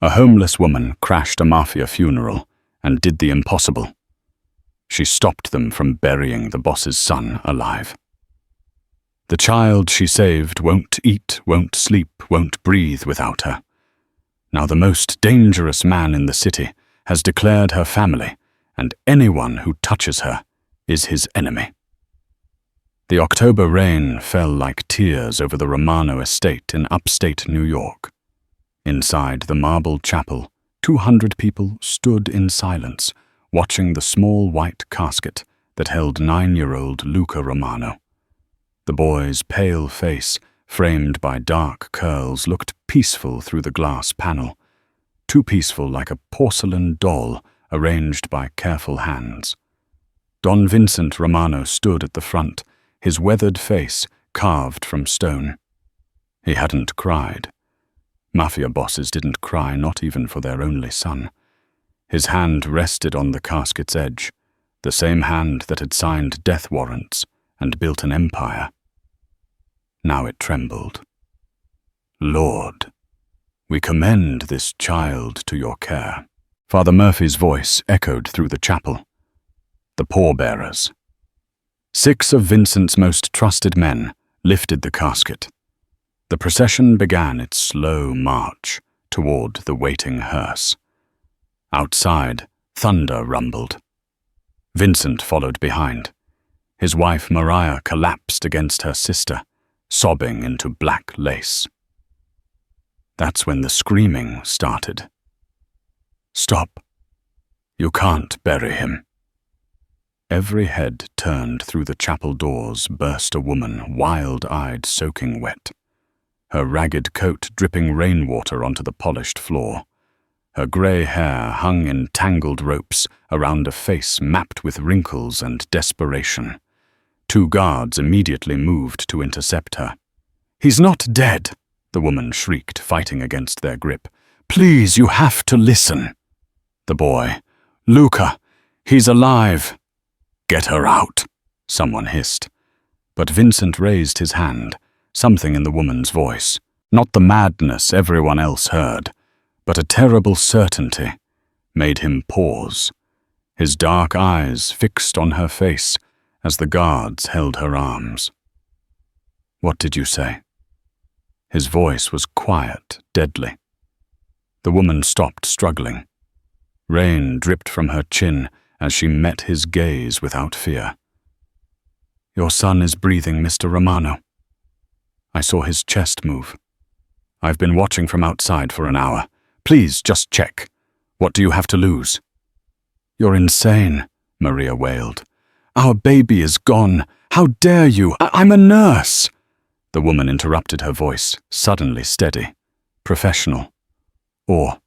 A homeless woman crashed a Mafia funeral and did the impossible. She stopped them from burying the boss's son alive. The child she saved won't eat, won't sleep, won't breathe without her. Now the most dangerous man in the city has declared her family, and anyone who touches her is his enemy. The October rain fell like tears over the Romano estate in upstate New York. Inside the marble chapel, 200 people stood in silence, watching the small white casket that held 9-year-old Luca Romano. The boy's pale face, framed by dark curls, looked peaceful through the glass panel, too peaceful like a porcelain doll arranged by careful hands. Don Vincent Romano stood at the front, his weathered face carved from stone. He hadn't cried. Mafia bosses didn't cry, not even for their only son. His hand rested on the casket's edge, the same hand that had signed death warrants and built an empire. Now it trembled. "Lord, we commend this child to your care." Father Murphy's voice echoed through the chapel. The pallbearers. 6 of Vincent's most trusted men lifted the casket. The procession began its slow march toward the waiting hearse. Outside, thunder rumbled. Vincent followed behind. His wife Maria collapsed against her sister, sobbing into black lace. That's when the screaming started. "Stop. You can't bury him." Every head turned through the chapel doors burst a woman, wild-eyed, soaking wet. Her ragged coat dripping rainwater onto the polished floor. Her grey hair hung in tangled ropes around a face mapped with wrinkles and desperation. 2 guards immediately moved to intercept her. "He's not dead," the woman shrieked, fighting against their grip. "Please, you have to listen." The boy, "Luca, he's alive." "Get her out," someone hissed. But Vincent raised his hand, something in the woman's voice, not the madness everyone else heard, but a terrible certainty, made him pause, his dark eyes fixed on her face as the guards held her arms. "What did you say?" His voice was quiet, deadly. The woman stopped struggling. Rain dripped from her chin as she met his gaze without fear. "Your son is breathing, Mr. Romano. I saw his chest move. I've been watching from outside for an hour. Please, just check. What do you have to lose?" "You're insane," Maria wailed. "Our baby is gone. How dare you? I'm a nurse." The woman interrupted, her voice suddenly steady, professional. "Or,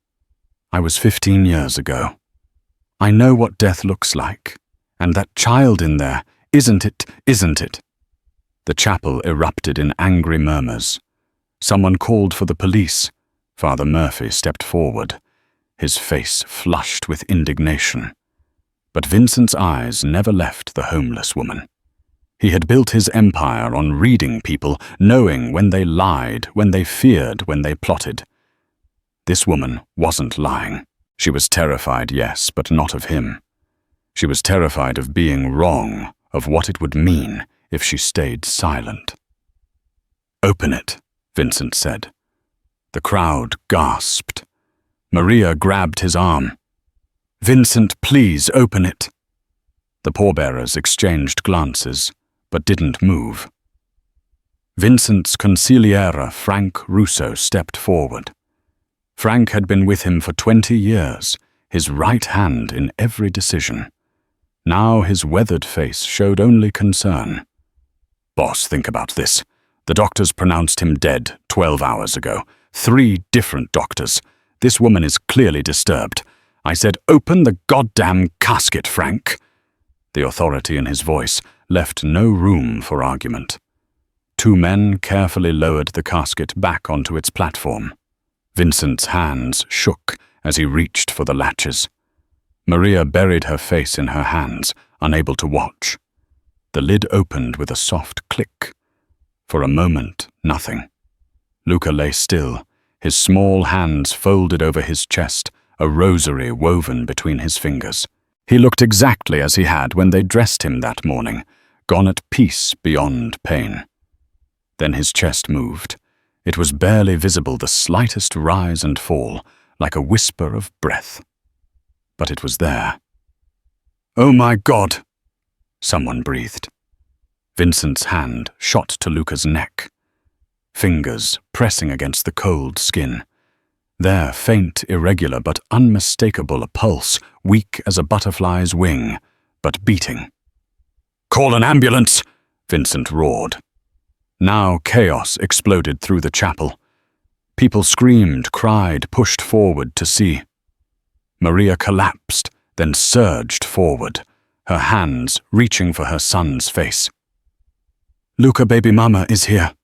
I was 15 years ago. I know what death looks like. And that child in there, isn't it? The chapel erupted in angry murmurs. Someone called for the police. Father Murphy stepped forward, his face flushed with indignation. But Vincent's eyes never left the homeless woman. He had built his empire on reading people, knowing when they lied, when they feared, when they plotted. This woman wasn't lying. She was terrified, yes, but not of him. She was terrified of being wrong, of what it would mean if she stayed silent. "Open it," Vincent said. The crowd gasped. Maria grabbed his arm. "Vincent, please open it." The pallbearers exchanged glances, but didn't move. Vincent's consigliere, Frank Russo, stepped forward. Frank had been with him for 20 years, his right hand in every decision. Now his weathered face showed only concern. "Boss, think about this. The doctors pronounced him dead 12 hours ago. 3 different doctors. This woman is clearly disturbed. I said, open the goddamn casket, Frank." The authority in his voice left no room for argument. 2 men carefully lowered the casket back onto its platform. Vincent's hands shook as he reached for the latches. Maria buried her face in her hands, unable to watch. The lid opened with a soft click. For a moment, nothing. Luca lay still, his small hands folded over his chest, a rosary woven between his fingers. He looked exactly as he had when they dressed him that morning, gone at peace beyond pain. Then his chest moved. It was barely visible, the slightest rise and fall, like a whisper of breath. But it was there. "Oh my God!" someone breathed. Vincent's hand shot to Luca's neck, fingers pressing against the cold skin. There, faint, irregular, but unmistakable, a pulse, weak as a butterfly's wing, but beating. "Call an ambulance!" Vincent roared. Now chaos exploded through the chapel. People screamed, cried, pushed forward to see. Maria collapsed, then surged forward, her hands reaching for her son's face. "Luca, baby mama is here."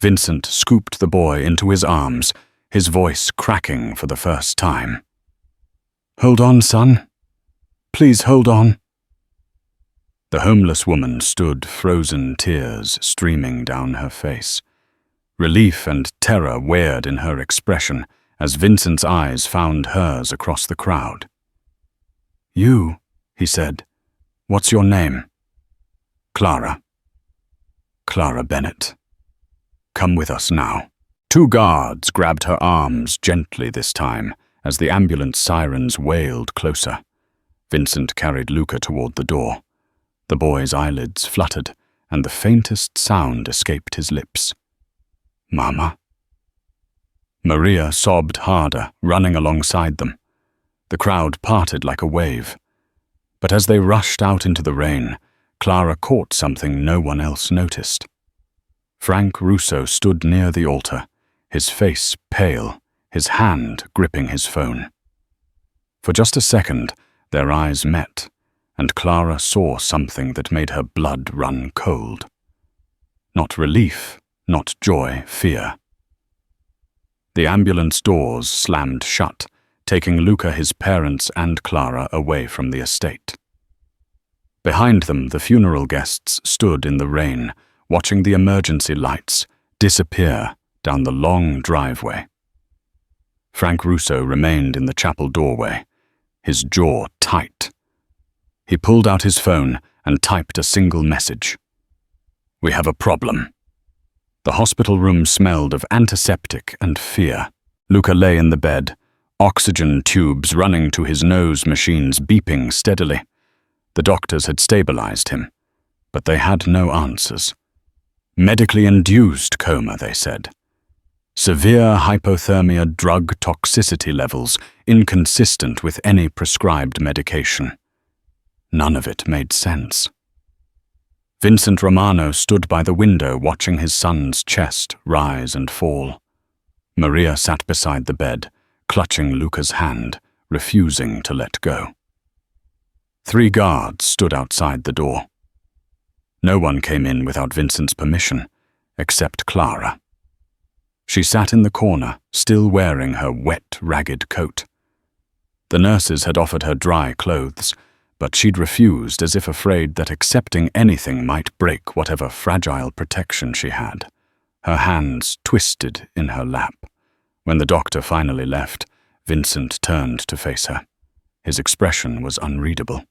Vincent scooped the boy into his arms, his voice cracking for the first time. "Hold on, son. Please hold on." The homeless woman stood, frozen tears streaming down her face. Relief and terror weighed in her expression as Vincent's eyes found hers across the crowd. "You," he said. "What's your name?" "Clara." "Clara Bennett. Come with us now." 2 guards grabbed her arms gently this time as the ambulance sirens wailed closer. Vincent carried Luca toward the door. The boy's eyelids fluttered, and the faintest sound escaped his lips. "Mama?" Maria sobbed harder, running alongside them. The crowd parted like a wave. But as they rushed out into the rain, Clara caught something no one else noticed. Frank Russo stood near the altar, his face pale, his hand gripping his phone. For just a second, their eyes met, and Clara saw something that made her blood run cold. Not relief, not joy, fear. The ambulance doors slammed shut, taking Luca, his parents, and Clara away from the estate. Behind them, the funeral guests stood in the rain, watching the emergency lights disappear down the long driveway. Frank Russo remained in the chapel doorway, his jaw tight. He pulled out his phone and typed a single message. "We have a problem." The hospital room smelled of antiseptic and fear. Luca lay in the bed, oxygen tubes running to his nose machines beeping steadily. The doctors had stabilized him, but they had no answers. Medically induced coma, they said. Severe hypothermia drug toxicity levels inconsistent with any prescribed medication. None of it made sense. Vincent Romano stood by the window watching his son's chest rise and fall. Maria sat beside the bed, clutching Luca's hand, refusing to let go. 3 guards stood outside the door. No one came in without Vincent's permission, except Clara. She sat in the corner, still wearing her wet, ragged coat. The nurses had offered her dry clothes, but she'd refused as if afraid that accepting anything might break whatever fragile protection she had. Her hands twisted in her lap. When the doctor finally left, Vincent turned to face her. His expression was unreadable.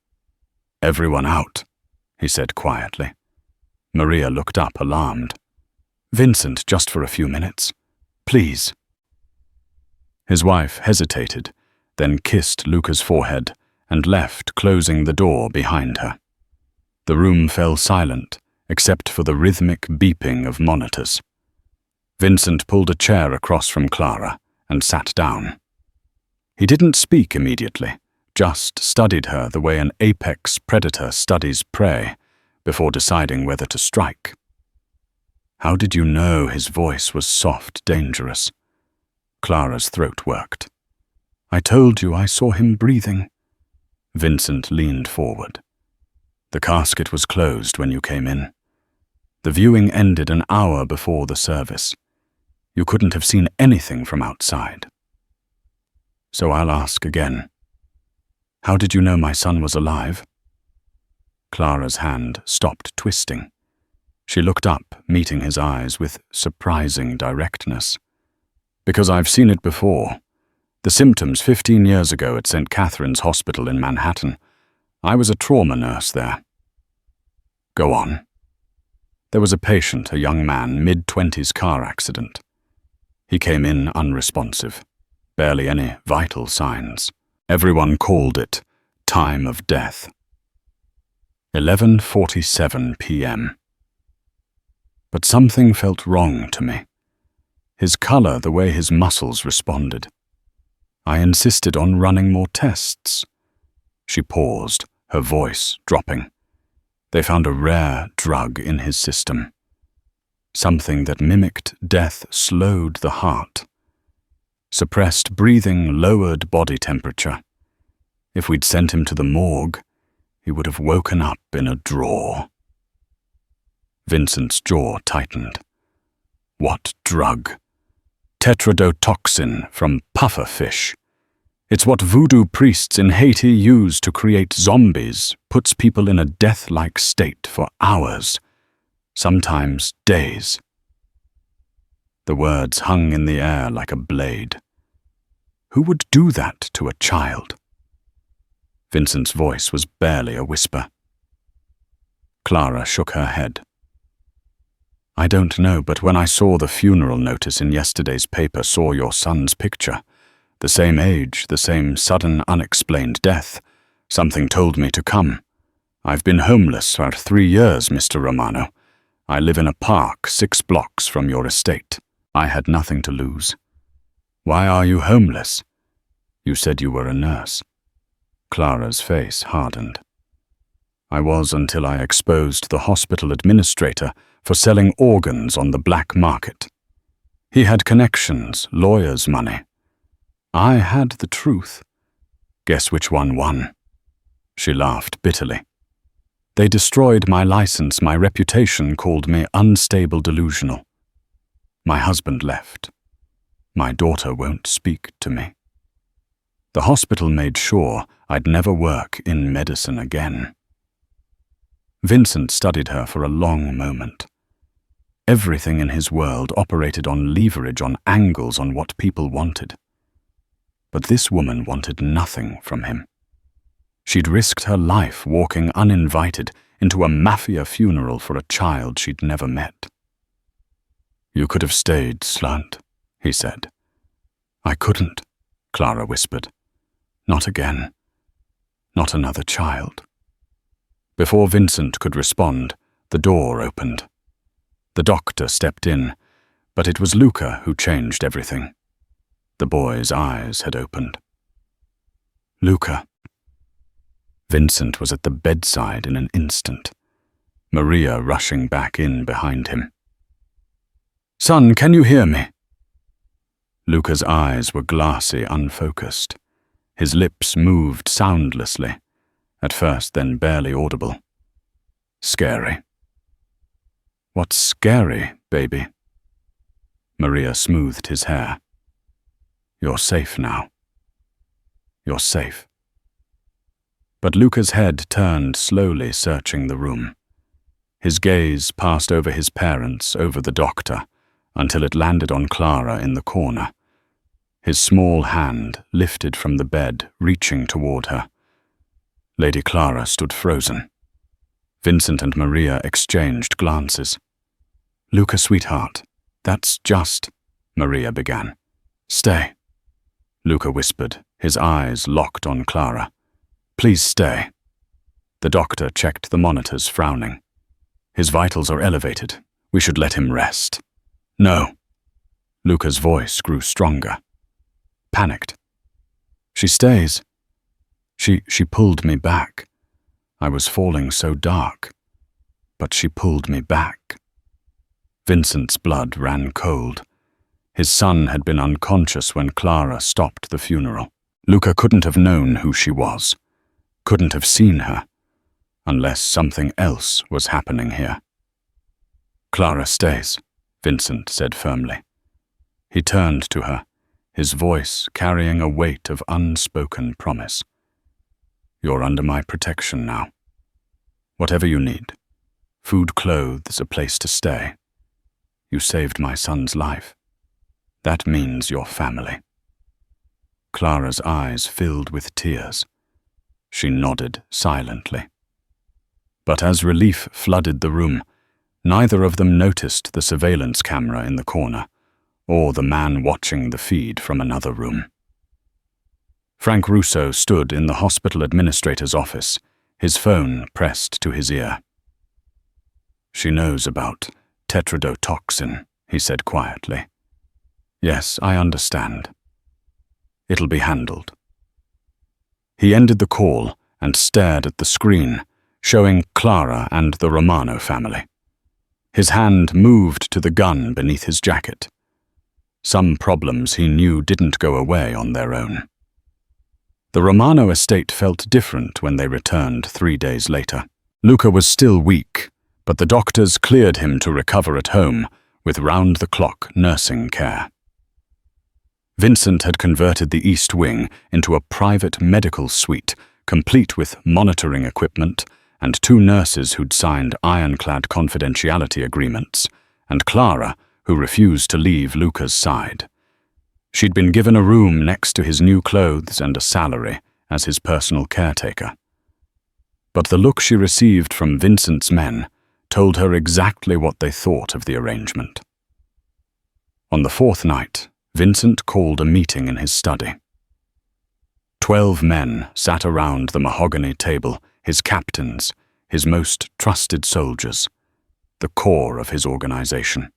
"Everyone out," he said quietly. Maria looked up, alarmed. "Vincent, just for a few minutes. Please." His wife hesitated, then kissed Luca's forehead and left, closing the door behind her. The room fell silent, except for the rhythmic beeping of monitors. Vincent pulled a chair across from Clara and sat down. He didn't speak immediately, just studied her the way an apex predator studies prey, before deciding whether to strike. How did you know his voice was soft, dangerous? Clara's throat worked. "I told you I saw him breathing." Vincent leaned forward. "The casket was closed when you came in. The viewing ended an hour before the service. You couldn't have seen anything from outside. So I'll ask again. How did you know my son was alive?" Clara's hand stopped twisting. She looked up, meeting his eyes with surprising directness. Because I've seen it before. The symptoms 15 years ago at St. Catherine's Hospital in Manhattan. I was a trauma nurse there. Go on. There was a patient, a young man, mid-20s car accident. He came in unresponsive. Barely any vital signs. Everyone called it time of death. 11:47 p.m. But something felt wrong to me. His color, the way his muscles responded. I insisted on running more tests. She paused, her voice dropping. They found a rare drug in his system. Something that mimicked death slowed the heart. Suppressed breathing, lowered body temperature. If we'd sent him to the morgue, he would have woken up in a drawer. Vincent's jaw tightened. What drug? Tetrodotoxin from pufferfish. It's what voodoo priests in Haiti use to create zombies, puts people in a death-like state for hours, sometimes days. The words hung in the air like a blade. Who would do that to a child? Vincent's voice was barely a whisper. Clara shook her head. I don't know, but when I saw the funeral notice in yesterday's paper, saw your son's picture, the same age, the same sudden, unexplained death, something told me to come. I've been homeless for 3 years, Mr. Romano. I live in a park 6 blocks from your estate. I had nothing to lose. Why are you homeless? You said you were a nurse. Clara's face hardened. I was until I exposed the hospital administrator for selling organs on the black market. He had connections, lawyers' money. I had the truth. Guess which one won? She laughed bitterly. They destroyed my license, my reputation, called me unstable delusional. My husband left. My daughter won't speak to me. The hospital made sure I'd never work in medicine again. Vincent studied her for a long moment. Everything in his world operated on leverage, on angles, on what people wanted. But this woman wanted nothing from him. She'd risked her life walking uninvited into a Mafia funeral for a child she'd never met. You could have stayed, Slant, he said. I couldn't, Clara whispered. Not again. Not another child. Before Vincent could respond, the door opened. The doctor stepped in, but it was Luca who changed everything. The boy's eyes had opened. Luca. Vincent was at the bedside in an instant, Maria rushing back in behind him. Son, can you hear me? Luca's eyes were glassy, unfocused. His lips moved soundlessly, at first then barely audible. Scary. What's scary, baby? Maria smoothed his hair. You're safe now. You're safe. But Luca's head turned slowly, searching the room. His gaze passed over his parents, over the doctor, until it landed on Clara in the corner. His small hand lifted from the bed, reaching toward her. Lady Clara stood frozen. Vincent and Maria exchanged glances. Luca, sweetheart, that's just... Maria began. Stay. Luca whispered, his eyes locked on Clara. Please stay. The doctor checked the monitors, frowning. His vitals are elevated. We should let him rest. No. Luca's voice grew stronger. Panicked. She stays. She pulled me back. I was falling so dark. But she pulled me back. Vincent's blood ran cold. His son had been unconscious when Clara stopped the funeral. Luca couldn't have known who she was. Couldn't have seen her. Unless something else was happening here. Clara stays, Vincent said firmly. He turned to her, his voice carrying a weight of unspoken promise. You're under my protection now. Whatever you need. Food, clothes, a place to stay. You saved my son's life. That means your family." Clara's eyes filled with tears. She nodded silently. But as relief flooded the room, neither of them noticed the surveillance camera in the corner, or the man watching the feed from another room. Frank Russo stood in the hospital administrator's office, his phone pressed to his ear. "She knows about tetrodotoxin," he said quietly. "Yes, I understand. It'll be handled." He ended the call and stared at the screen, showing Clara and the Romano family. His hand moved to the gun beneath his jacket. Some problems he knew didn't go away on their own. The Romano estate felt different when they returned 3 days later. Luca was still weak, but the doctors cleared him to recover at home with round-the-clock nursing care. Vincent had converted the East Wing into a private medical suite, complete with monitoring equipment and 2 nurses who'd signed ironclad confidentiality agreements, and Clara, who refused to leave Luca's side. She'd been given a room next to his new clothes and a salary as his personal caretaker. But the look she received from Vincent's men told her exactly what they thought of the arrangement. On the 4th night, Vincent called a meeting in his study. 12 men sat around the mahogany table, his captains, his most trusted soldiers, the core of his organization.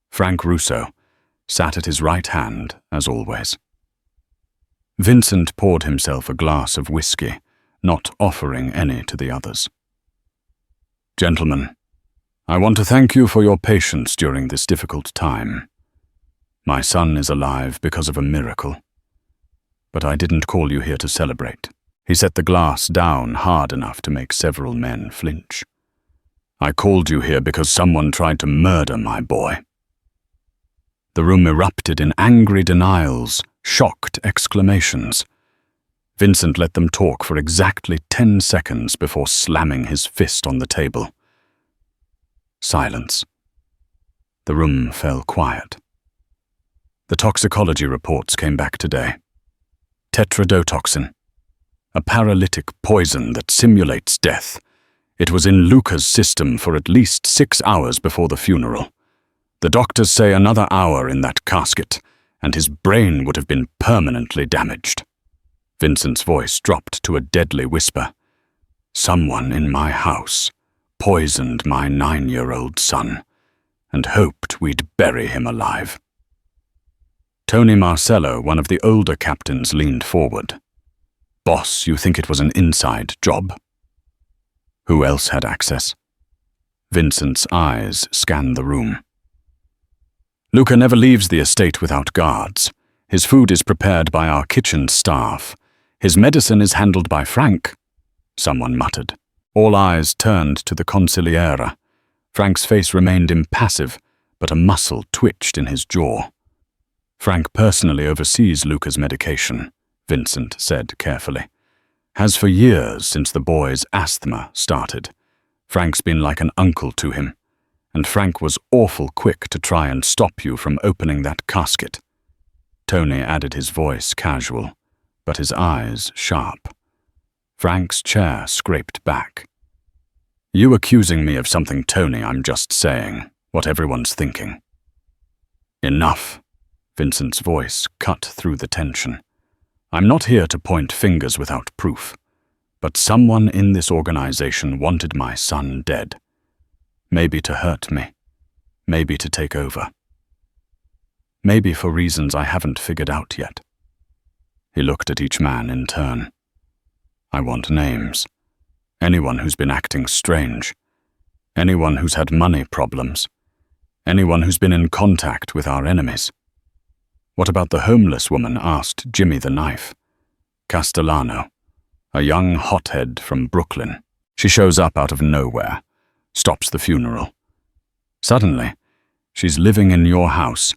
Frank Russo sat at his right hand, as always. Vincent poured himself a glass of whiskey, not offering any to the others. "Gentlemen, I want to thank you for your patience during this difficult time. My son is alive because of a miracle. But I didn't call you here to celebrate." He set the glass down hard enough to make several men flinch. "I called you here because someone tried to murder my boy." The room erupted in angry denials, shocked exclamations. Vincent let them talk for exactly 10 seconds before slamming his fist on the table. Silence. The room fell quiet. The toxicology reports came back today. Tetrodotoxin, a paralytic poison that simulates death. It was in Luca's system for at least 6 hours before the funeral. The doctors say another hour in that casket, and his brain would have been permanently damaged. Vincent's voice dropped to a deadly whisper. "Someone in my house poisoned my 9-year-old son, and hoped we'd bury him alive." Tony Marcello, one of the older captains, leaned forward. "Boss, you think it was an inside job?" Who else had access? Vincent's eyes scanned the room. "Luca never leaves the estate without guards. His food is prepared by our kitchen staff. His medicine is handled by Frank," someone muttered. All eyes turned to the consigliere. Frank's face remained impassive, but a muscle twitched in his jaw. "Frank personally oversees Luca's medication," Vincent said carefully. "Has for years since the boy's asthma started. Frank's been like an uncle to him. And Frank was awful quick to try and stop you from opening that casket." Tony added his voice casual, but his eyes sharp. Frank's chair scraped back. "You accusing me of something, Tony, I'm just saying what everyone's thinking." "Enough." Vincent's voice cut through the tension. "I'm not here to point fingers without proof, but someone in this organization wanted my son dead. Maybe to hurt me, maybe to take over. Maybe for reasons I haven't figured out yet." He looked at each man in turn. "I want names. Anyone who's been acting strange. Anyone who's had money problems. Anyone who's been in contact with our enemies. What about the homeless woman?" asked Jimmy the Knife. "Castellano, a young hothead from Brooklyn. She shows up out of nowhere, stops the funeral. Suddenly, she's living in your house.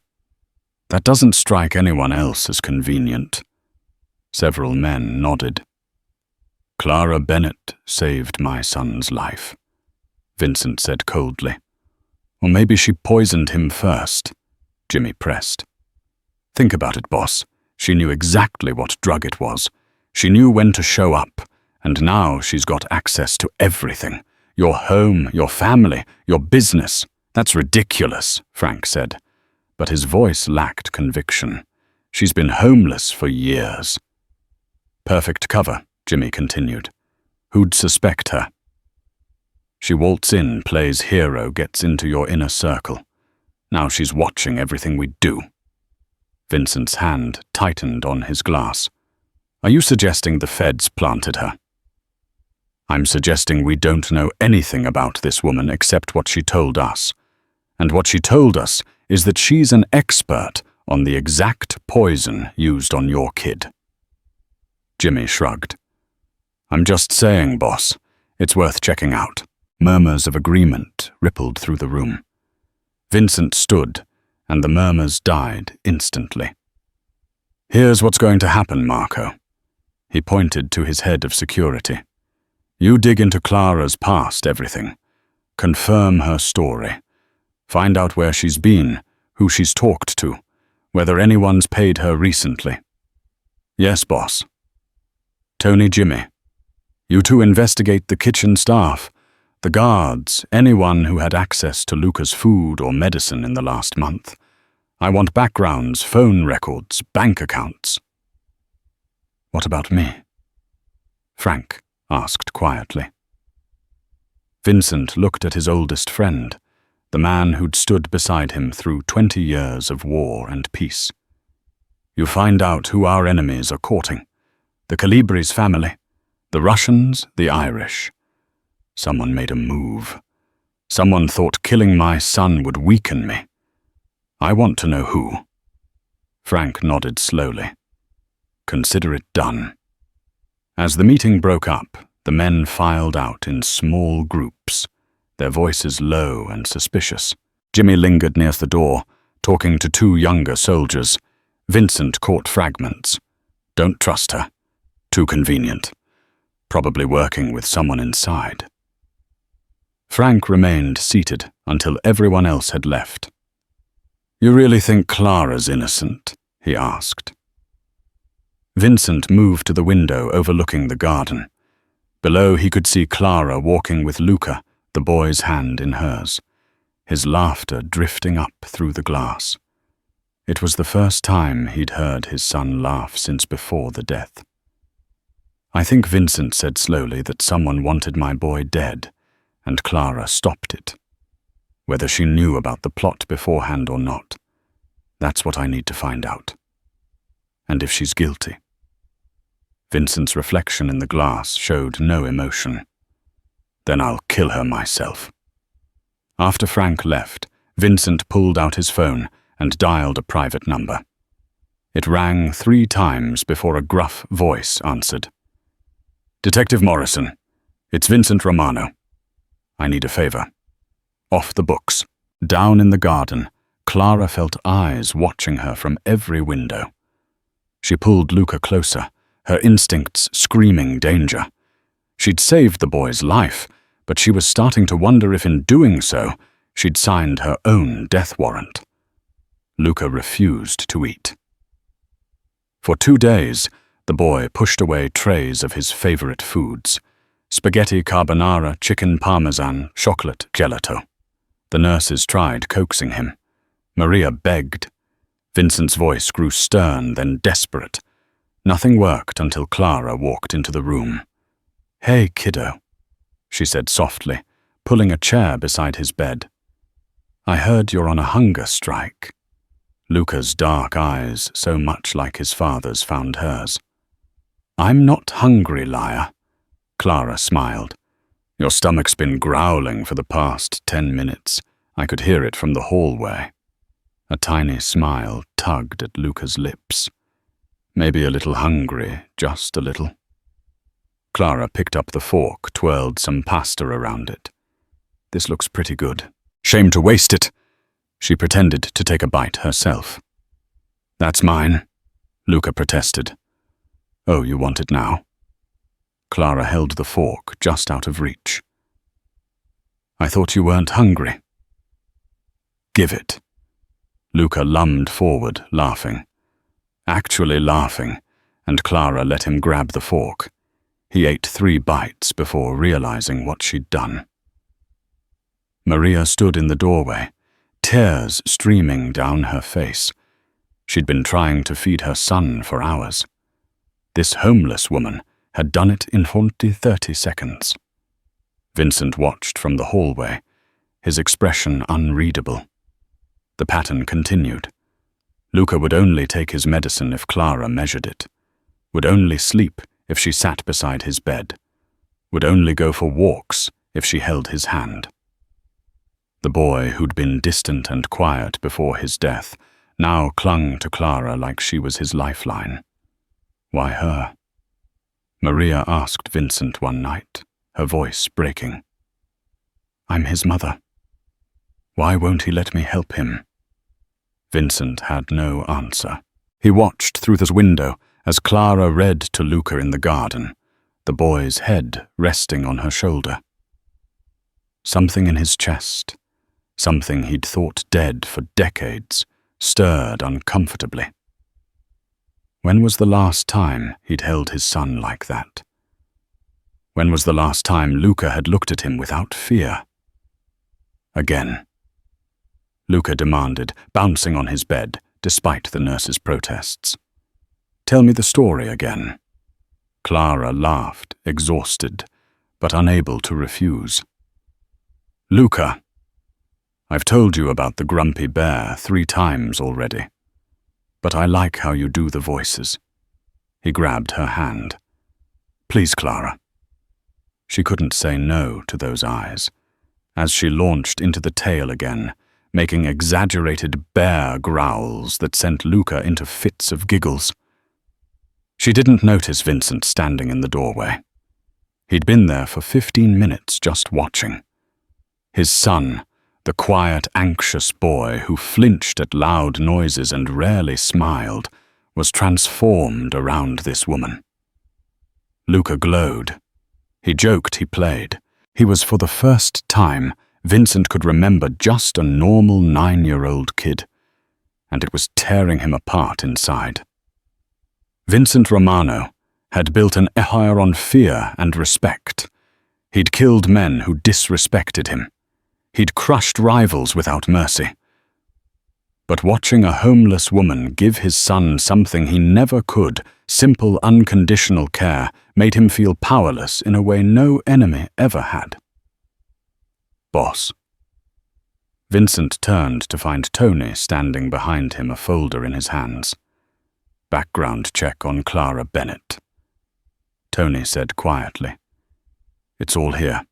That doesn't strike anyone else as convenient." Several men nodded. "Clara Bennett saved my son's life," Vincent said coldly. "Or maybe she poisoned him first. Jimmy pressed. Think about it, boss. She knew exactly what drug it was. She knew when to show up, and now she's got access to everything. Your home, your family, your business. That's ridiculous, Frank said, but his voice lacked conviction. She's been homeless for years. Perfect cover, Jimmy continued. Who'd suspect her? She waltz in, plays hero, gets into your inner circle. Now she's watching everything we do. Vincent's hand tightened on his glass. Are you suggesting the feds planted her? I'm suggesting we don't know anything about this woman except what she told us. And what she told us is that she's an expert on the exact poison used on your kid. Jimmy shrugged. I'm just saying, boss. It's worth checking out. Murmurs of agreement rippled through the room. Vincent stood, and the murmurs died instantly. Here's what's going to happen, Marco. He pointed to his head of security. You dig into Clara's past everything. Confirm her story. Find out where she's been, who she's talked to, whether anyone's paid her recently. Yes, boss. Tony, Jimmy. You two investigate the kitchen staff, the guards, anyone who had access to Luca's food or medicine in the last month. I want backgrounds, phone records, bank accounts. What about me? Frank asked quietly. Vincent looked at his oldest friend, the man who'd stood beside him through 20 years of war and peace. You find out who our enemies are courting. The Calabri's family, the Russians, the Irish. Someone made a move. Someone thought killing my son would weaken me. I want to know who. Frank nodded slowly. Consider it done. As the meeting broke up, the men filed out in small groups, their voices low and suspicious. Jimmy lingered near the door, talking to two younger soldiers. Vincent caught fragments. Don't trust her. Too convenient. Probably working with someone inside. Frank remained seated until everyone else had left. You really think Clara's innocent? He asked. Vincent moved to the window overlooking the garden. Below he could see Clara walking with Luca, the boy's hand in hers, his laughter drifting up through the glass. It was the first time he'd heard his son laugh since before the death. I think Vincent said slowly that someone wanted my boy dead, and Clara stopped it. Whether she knew about the plot beforehand or not, that's what I need to find out. And if she's guilty. Vincent's reflection in the glass showed no emotion. Then I'll kill her myself. After Frank left, Vincent pulled out his phone and dialed a private number. It rang 3 times before a gruff voice answered. Detective Morrison, it's Vincent Romano. I need a favor. Off the books. Down in the garden, Clara felt eyes watching her from every window. She pulled Luca closer, her instincts screaming danger. She'd saved the boy's life, but she was starting to wonder if in doing so, she'd signed her own death warrant. Luca refused to eat. For 2 days, the boy pushed away trays of his favorite foods: spaghetti carbonara, chicken parmesan, chocolate gelato. The nurses tried coaxing him. Maria begged. Vincent's voice grew stern, then desperate. Nothing worked until Clara walked into the room. Hey, kiddo, she said softly, pulling a chair beside his bed. I heard you're on a hunger strike. Luca's dark eyes, so much like his father's, found hers. I'm not hungry, liar. Clara smiled. Your stomach's been growling for the past 10 minutes. I could hear it from the hallway. A tiny smile tugged at Luca's lips. Maybe a little hungry, just a little. Clara picked up the fork, twirled some pasta around it. This looks pretty good. Shame to waste it. She pretended to take a bite herself. That's mine, Luca protested. Oh, you want it now? Clara held the fork just out of reach. I thought you weren't hungry. Give it. Luca lumbed forward, laughing. Actually laughing, and Clara let him grab the fork. He ate 3 bites before realizing what she'd done. Maria stood in the doorway, tears streaming down her face. She'd been trying to feed her son for hours. This homeless woman had done it in 30 seconds. Vincent watched from the hallway, his expression unreadable. The pattern continued. Luca would only take his medicine if Clara measured it, would only sleep if she sat beside his bed, would only go for walks if she held his hand. The boy, who'd been distant and quiet before his death, now clung to Clara like she was his lifeline. Why her? Maria asked Vincent one night, her voice breaking. I'm his mother. Why won't he let me help him? Vincent had no answer. He watched through the window as Clara read to Luca in the garden, the boy's head resting on her shoulder. Something in his chest, something he'd thought dead for decades, stirred uncomfortably. When was the last time he'd held his son like that? When was the last time Luca had looked at him without fear? Again. Luca demanded, bouncing on his bed, despite the nurse's protests. Tell me the story again. Clara laughed, exhausted, but unable to refuse. Luca, I've told you about the grumpy bear 3 times already, but I like how you do the voices. He grabbed her hand. Please, Clara. She couldn't say no to those eyes, as she launched into the tale again, making exaggerated bear growls that sent Luca into fits of giggles. She didn't notice Vincent standing in the doorway. He'd been there for 15 minutes just watching. His son, the quiet, anxious boy who flinched at loud noises and rarely smiled, was transformed around this woman. Luca glowed. He joked, he played. He was, for the first time, Vincent could remember just a normal 9-year-old kid, and it was tearing him apart inside. Vincent Romano had built an heir on fear and respect. He'd killed men who disrespected him. He'd crushed rivals without mercy. But watching a homeless woman give his son something he never could, simple, unconditional care, made him feel powerless in a way no enemy ever had. Boss. Vincent turned to find Tony standing behind him, a folder in his hands. Background check on Clara Bennett. Tony said quietly, It's all here.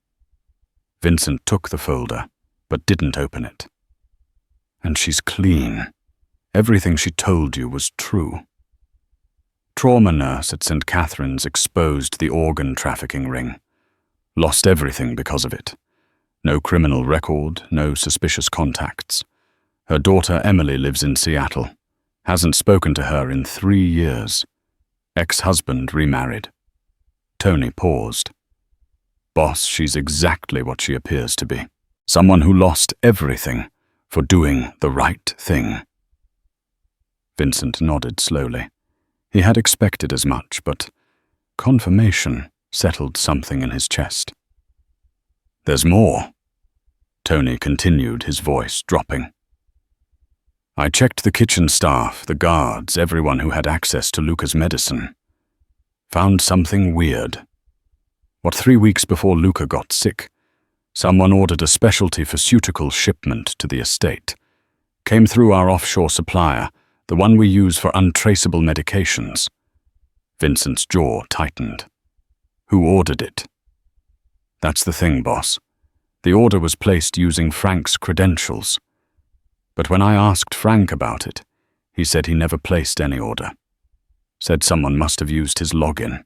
Vincent took the folder, but didn't open it. And she's clean. Everything she told you was true. Trauma nurse at St. Catherine's exposed the organ trafficking ring. Lost everything because of it. No criminal record, no suspicious contacts. Her daughter Emily lives in Seattle. Hasn't spoken to her in 3 years. Ex-husband remarried. Tony paused. Boss, she's exactly what she appears to be. Someone who lost everything for doing the right thing. Vincent nodded slowly. He had expected as much, but confirmation settled something in his chest. There's more, Tony continued, his voice dropping. I checked the kitchen staff, the guards, everyone who had access to Luca's medicine. Found something weird. 3 weeks before Luca got sick, someone ordered a specialty pharmaceutical shipment to the estate. Came through our offshore supplier, the one we use for untraceable medications. Vincent's jaw tightened. Who ordered it? That's the thing, boss. The order was placed using Frank's credentials. But when I asked Frank about it, he said he never placed any order. Said someone must have used his login.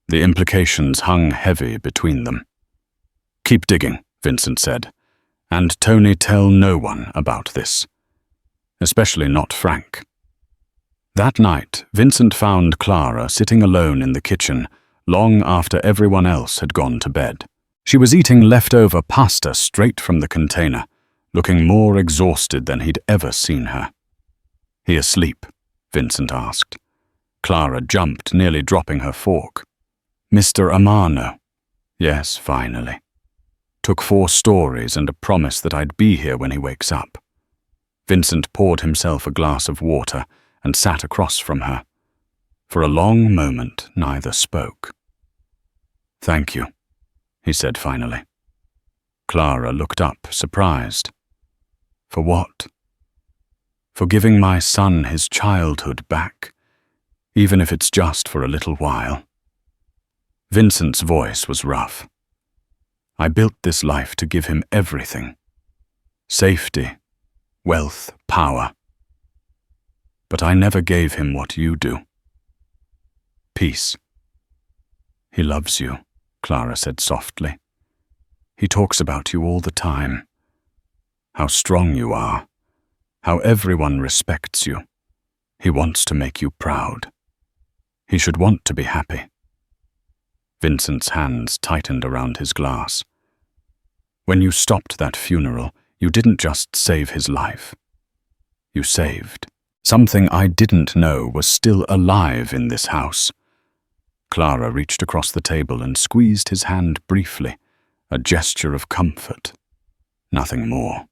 The implications hung heavy between them. Keep digging, Vincent said, and Tony, tell no one about this. Especially not Frank. That night, Vincent found Clara sitting alone in the kitchen, long after everyone else had gone to bed. She was eating leftover pasta straight from the container, looking more exhausted than he'd ever seen her. "He asleep?" Vincent asked. Clara jumped, nearly dropping her fork. "Mr. Romano." "Yes, finally. Took 4 stories and a promise that I'd be here when he wakes up." Vincent poured himself a glass of water and sat across from her. For a long moment, neither spoke. "Thank you," he said finally. Clara looked up, surprised. "For what?" "For giving my son his childhood back, even if it's just for a little while." Vincent's voice was rough. "I built this life to give him everything. Safety, wealth, power. But I never gave him what you do. Peace." "He loves you," Clara said softly. "He talks about you all the time. How strong you are. How everyone respects you. He wants to make you proud. He should want to be happy." Vincent's hands tightened around his glass. "When you stopped that funeral, you didn't just save his life. You saved something I didn't know was still alive in this house." Clara reached across the table and squeezed his hand briefly, a gesture of comfort. Nothing more.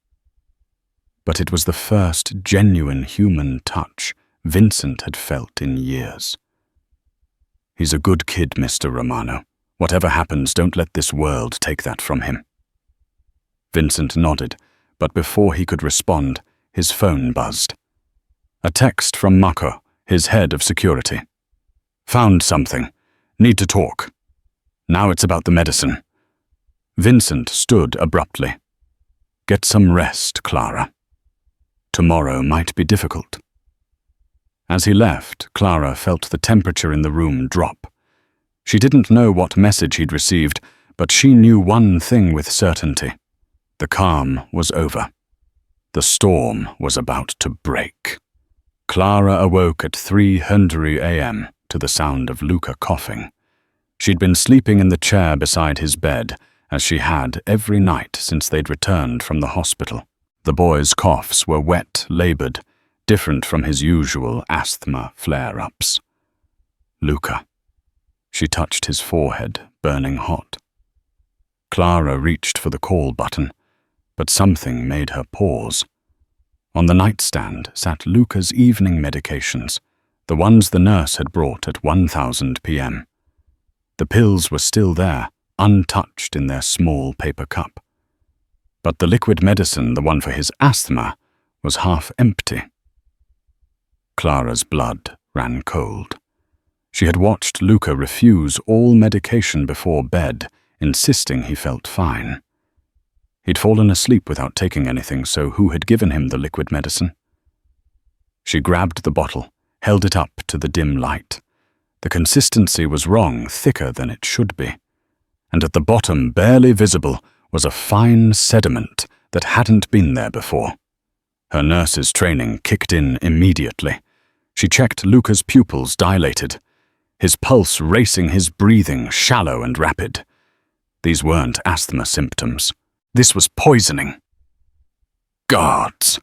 But it was the first genuine human touch Vincent had felt in years. "He's a good kid, Mr. Romano. Whatever happens, don't let this world take that from him." Vincent nodded, but before he could respond, his phone buzzed. A text from Mako, his head of security. "Found something. Need to talk. Now it's about the medicine." Vincent stood abruptly. "Get some rest, Clara. Tomorrow might be difficult." As he left, Clara felt the temperature in the room drop. She didn't know what message he'd received, but she knew one thing with certainty. The calm was over. The storm was about to break. Clara awoke at 3:00 a.m. to the sound of Luca coughing. She'd been sleeping in the chair beside his bed, as she had every night since they'd returned from the hospital. The boy's coughs were wet, labored, different from his usual asthma flare-ups. Luca. She touched his forehead, burning hot. Clara reached for the call button, but something made her pause. On the nightstand sat Luca's evening medications, the ones the nurse had brought at 1000 p.m. The pills were still there, untouched in their small paper cup. But the liquid medicine, the one for his asthma, was half empty. Clara's blood ran cold. She had watched Luca refuse all medication before bed, insisting he felt fine. He'd fallen asleep without taking anything, so who had given him the liquid medicine? She grabbed the bottle, held it up to the dim light. The consistency was wrong, thicker than it should be. And at the bottom, barely visible, was a fine sediment that hadn't been there before. Her nurse's training kicked in immediately. She checked Luca's pupils dilated, his pulse racing, his breathing shallow and rapid. These weren't asthma symptoms. This was poisoning. "Guards!"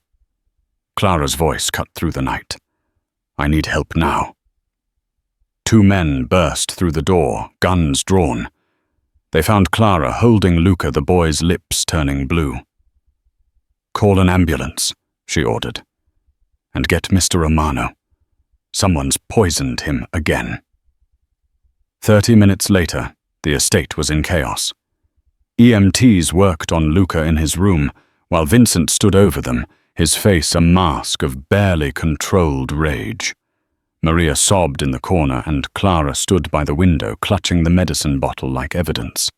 Clara's voice cut through the night. "I need help now." 2 men burst through the door, guns drawn. They found Clara holding Luca, the boy's lips turning blue. "Call an ambulance," she ordered. "And get Mr. Romano. Someone's poisoned him again." 30 minutes later, the estate was in chaos. EMTs worked on Luca in his room, while Vincent stood over them, his face a mask of barely controlled rage. Maria sobbed in the corner, and Clara stood by the window, clutching the medicine bottle like evidence.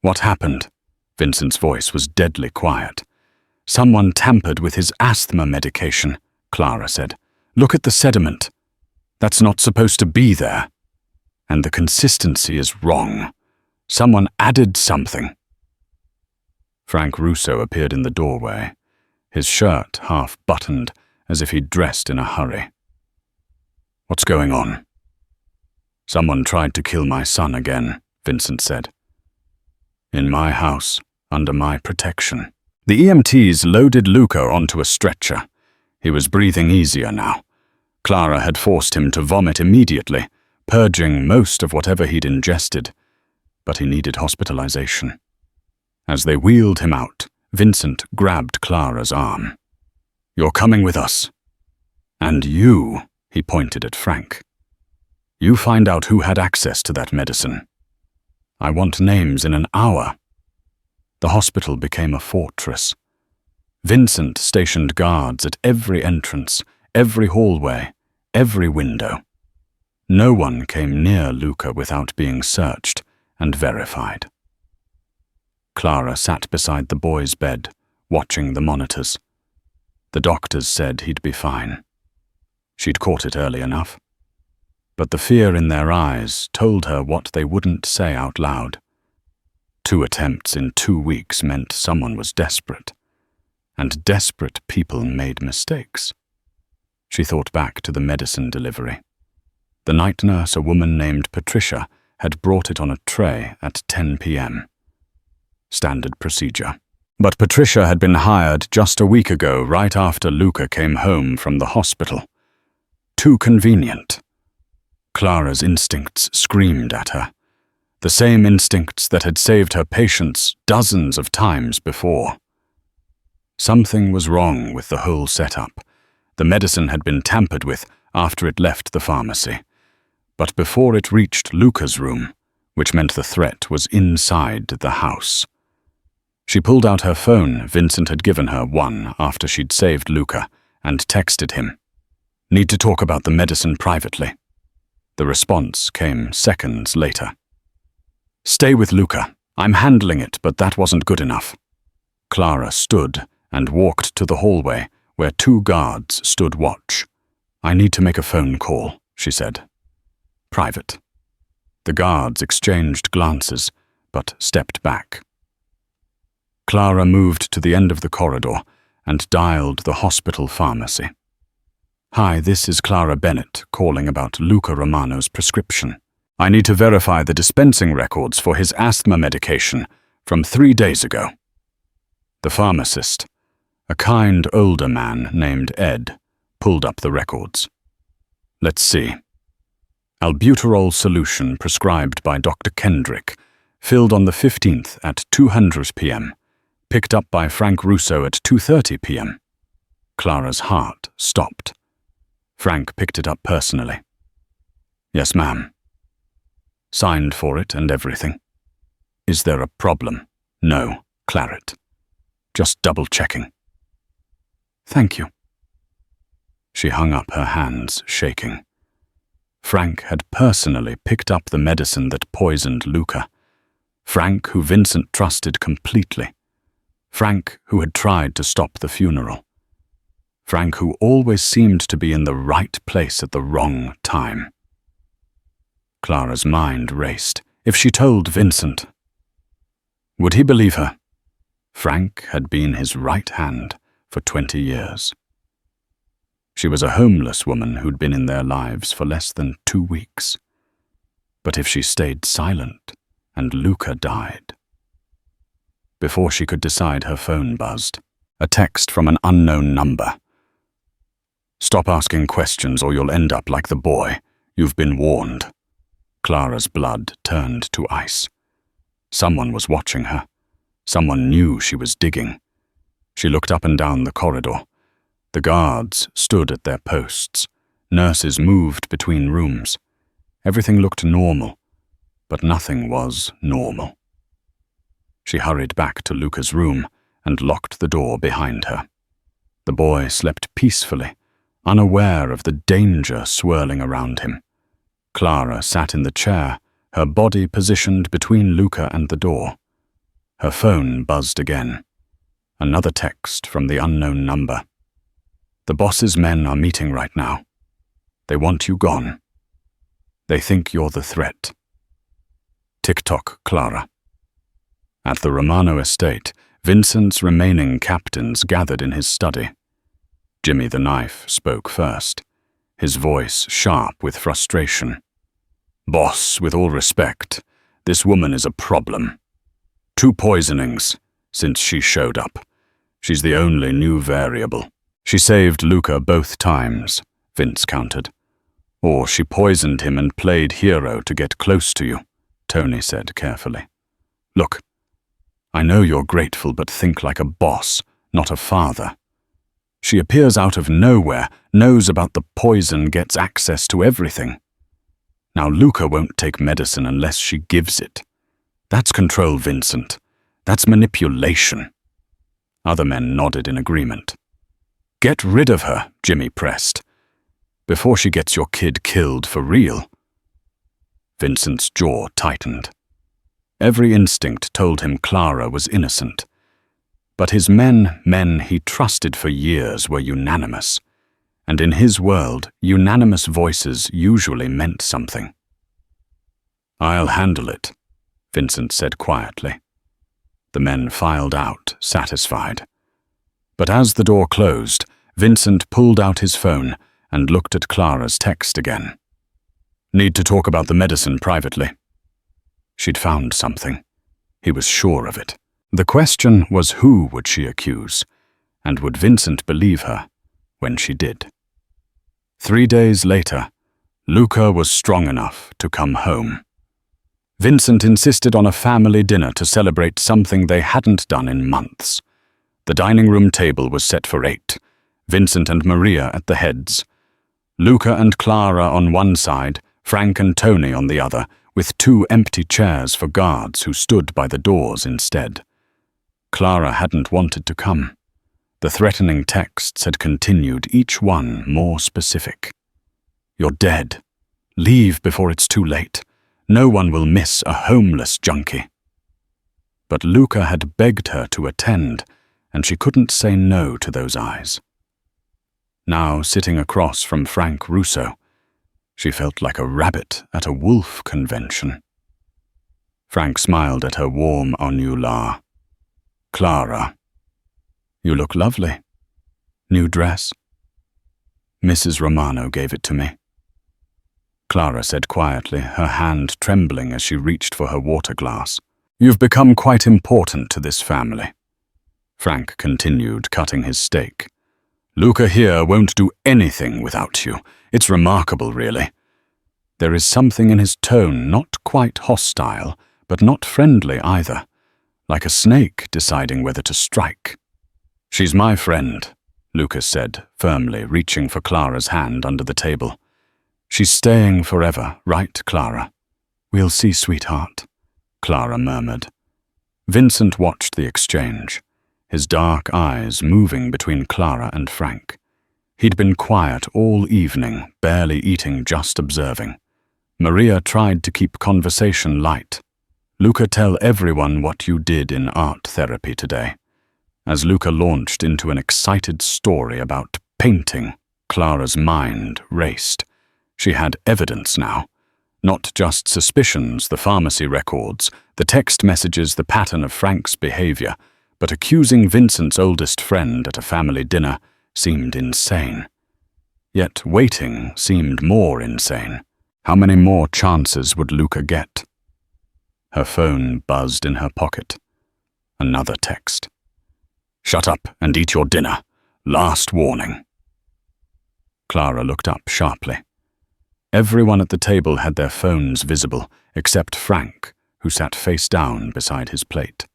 "What happened?" Vincent's voice was deadly quiet. "Someone tampered with his asthma medication," Clara said. "Look at the sediment. That's not supposed to be there. And the consistency is wrong. Someone added something." Frank Russo appeared in the doorway, his shirt half buttoned, as if he'd dressed in a hurry. "What's going on?" "Someone tried to kill my son again," Vincent said. "In my house, under my protection." The EMTs loaded Luca onto a stretcher. He was breathing easier now. Clara had forced him to vomit immediately, purging most of whatever he'd ingested, but he needed hospitalization. As they wheeled him out, Vincent grabbed Clara's arm. "You're coming with us. And you," he pointed at Frank. "You find out who had access to that medicine. I want names in an hour." The hospital became a fortress. Vincent stationed guards at every entrance, every hallway, every window. No one came near Luca without being searched and verified. Clara sat beside the boy's bed, watching the monitors. The doctors said he'd be fine. She'd caught it early enough. But the fear in their eyes told her what they wouldn't say out loud. 2 attempts in 2 weeks meant someone was desperate. And desperate people made mistakes. She thought back to the medicine delivery. The night nurse, a woman named Patricia, had brought it on a tray at 10 p.m. Standard procedure. But Patricia had been hired just a week ago, right after Luca came home from the hospital. Too convenient. Clara's instincts screamed at her. The same instincts that had saved her patients dozens of times before. Something was wrong with the whole setup. The medicine had been tampered with after it left the pharmacy. But before it reached Luca's room, which meant the threat was inside the house. She pulled out her phone. Vincent had given her one after she'd saved Luca, and texted him. "Need to talk about the medicine privately." The response came seconds later. "Stay with Luca. I'm handling it, but that wasn't good enough." Clara stood and walked to the hallway where 2 guards stood watch. "I need to make a phone call," she said. "Private." The guards exchanged glances, but stepped back. Clara moved to the end of the corridor and dialed the hospital pharmacy. "Hi, this is Clara Bennett calling about Luca Romano's prescription. I need to verify the dispensing records for his asthma medication from 3 days ago." The pharmacist, a kind older man named Ed, pulled up the records. "Let's see. Albuterol solution prescribed by Dr. Kendrick, filled on the 15th at 200 p.m., picked up by Frank Russo at 2:30 p.m. Clara's heart stopped. Frank picked it up personally. "Yes, ma'am." "Signed for it and everything." "Is there a problem?" "No, Claret. Just double-checking." "Thank you." She hung up her hands, shaking. Frank had personally picked up the medicine that poisoned Luca. Frank, who Vincent trusted completely. Frank, who had tried to stop the funeral. Frank, who always seemed to be in the right place at the wrong time. Clara's mind raced. If she told Vincent, would he believe her? Frank had been his right hand for 20 years. She was a homeless woman who'd been in their lives for less than 2 weeks. But if she stayed silent and Luca died... Before she could decide, her phone buzzed. A text from an unknown number. "Stop asking questions or you'll end up like the boy. You've been warned." Clara's blood turned to ice. Someone was watching her. Someone knew she was digging. She looked up and down the corridor. The guards stood at their posts. Nurses moved between rooms. Everything looked normal, but nothing was normal. She hurried back to Luca's room and locked the door behind her. The boy slept peacefully, unaware of the danger swirling around him. Clara sat in the chair, her body positioned between Luca and the door. Her phone buzzed again. Another text from the unknown number. "The boss's men are meeting right now. They want you gone. They think you're the threat. Tick-tock, Clara." At the Romano estate, Vincent's remaining captains gathered in his study. Jimmy the Knife spoke first, his voice sharp with frustration. "Boss, with all respect, this woman is a problem. 2 poisonings since she showed up. She's the only new variable. She saved Luca both times, Vince countered. Or she poisoned him and played hero to get close to you, Tony said carefully. Look, I know you're grateful, but think like a boss, not a father. She appears out of nowhere, knows about the poison, gets access to everything. Now Luca won't take medicine unless she gives it. That's control, Vincent. That's manipulation. Other men nodded in agreement. Get rid of her, Jimmy pressed, before she gets your kid killed for real. Vincent's jaw tightened. Every instinct told him Clara was innocent. But his men he trusted for years, were unanimous. And in his world, unanimous voices usually meant something. I'll handle it, Vincent said quietly. The men filed out, satisfied. But as the door closed, Vincent pulled out his phone and looked at Clara's text again. Need to talk about the medicine privately. She'd found something. He was sure of it. The question was, who would she accuse, and would Vincent believe her when she did? 3 days later, Luca was strong enough to come home. Vincent insisted on a family dinner to celebrate something they hadn't done in months. The dining room table was set for 8, Vincent and Maria at the heads. Luca and Clara on one side, Frank and Tony on the other, with 2 empty chairs for guards who stood by the doors instead. Clara hadn't wanted to come. The threatening texts had continued, each one more specific. You're dead. Leave before it's too late. No one will miss a homeless junkie. But Luca had begged her to attend, and she couldn't say no to those eyes. Now, sitting across from Frank Russo, she felt like a rabbit at a wolf convention. Frank smiled at her warm honneur. Clara, you look lovely. New dress? Mrs. Romano gave it to me. Clara said quietly, her hand trembling as she reached for her water glass. You've become quite important to this family. Frank continued, cutting his steak. Luca here won't do anything without you. It's remarkable, really. There is something in his tone, not quite hostile, but not friendly either, like a snake deciding whether to strike. She's my friend, Luca said, firmly, reaching for Clara's hand under the table. She's staying forever, right, Clara? We'll see, sweetheart, Clara murmured. Vincent watched the exchange, his dark eyes moving between Clara and Frank. He'd been quiet all evening, barely eating, just observing. Maria tried to keep conversation light. Luca, tell everyone what you did in art therapy today. As Luca launched into an excited story about painting, Clara's mind raced. She had evidence now. Not just suspicions, the pharmacy records, the text messages, the pattern of Frank's behavior, but accusing Vincent's oldest friend at a family dinner seemed insane. Yet waiting seemed more insane. How many more chances would Luca get? Her phone buzzed in her pocket. Another text. Shut up and eat your dinner. Last warning. Clara looked up sharply. Everyone at the table had their phones visible, except Frank, who sat face down beside his plate.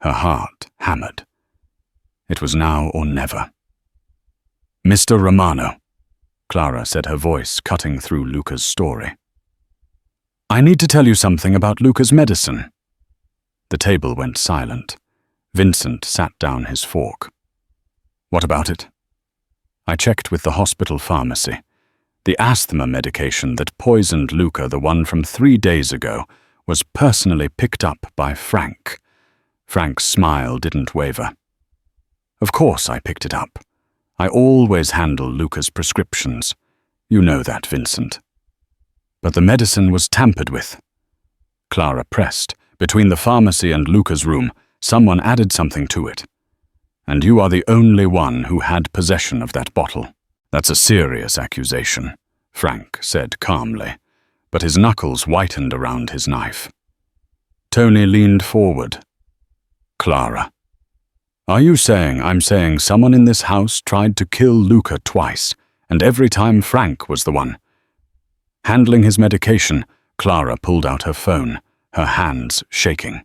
Her heart hammered. It was now or never. Mr. Romano, Clara said, her voice cutting through Luca's story. I need to tell you something about Luca's medicine. The table went silent. Vincent sat down his fork. What about it? I checked with the hospital pharmacy. The asthma medication that poisoned Luca, the one from 3 days ago, was personally picked up by Frank. Frank's smile didn't waver. Of course I picked it up. I always handle Luca's prescriptions. You know that, Vincent. But the medicine was tampered with. Clara pressed. Between the pharmacy and Luca's room, someone added something to it. And you are the only one who had possession of that bottle. That's a serious accusation, Frank said calmly, but his knuckles whitened around his knife. Tony leaned forward. Clara. Are you saying I'm saying someone in this house tried to kill Luca twice, and every time Frank was the one? Handling his medication, Clara pulled out her phone, her hands shaking.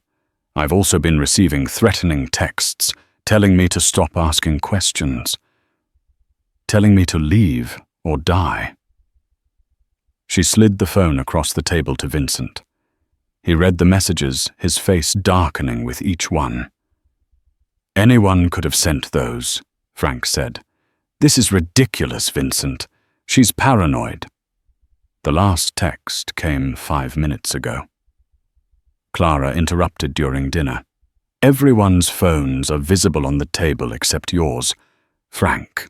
I've also been receiving threatening texts, telling me to stop asking questions, telling me to leave or die. She slid the phone across the table to Vincent. He read the messages, his face darkening with each one. Anyone could have sent those, Frank said. This is ridiculous, Vincent. She's paranoid. The last text came 5 minutes ago. Clara interrupted during dinner. Everyone's phones are visible on the table except yours. Frank,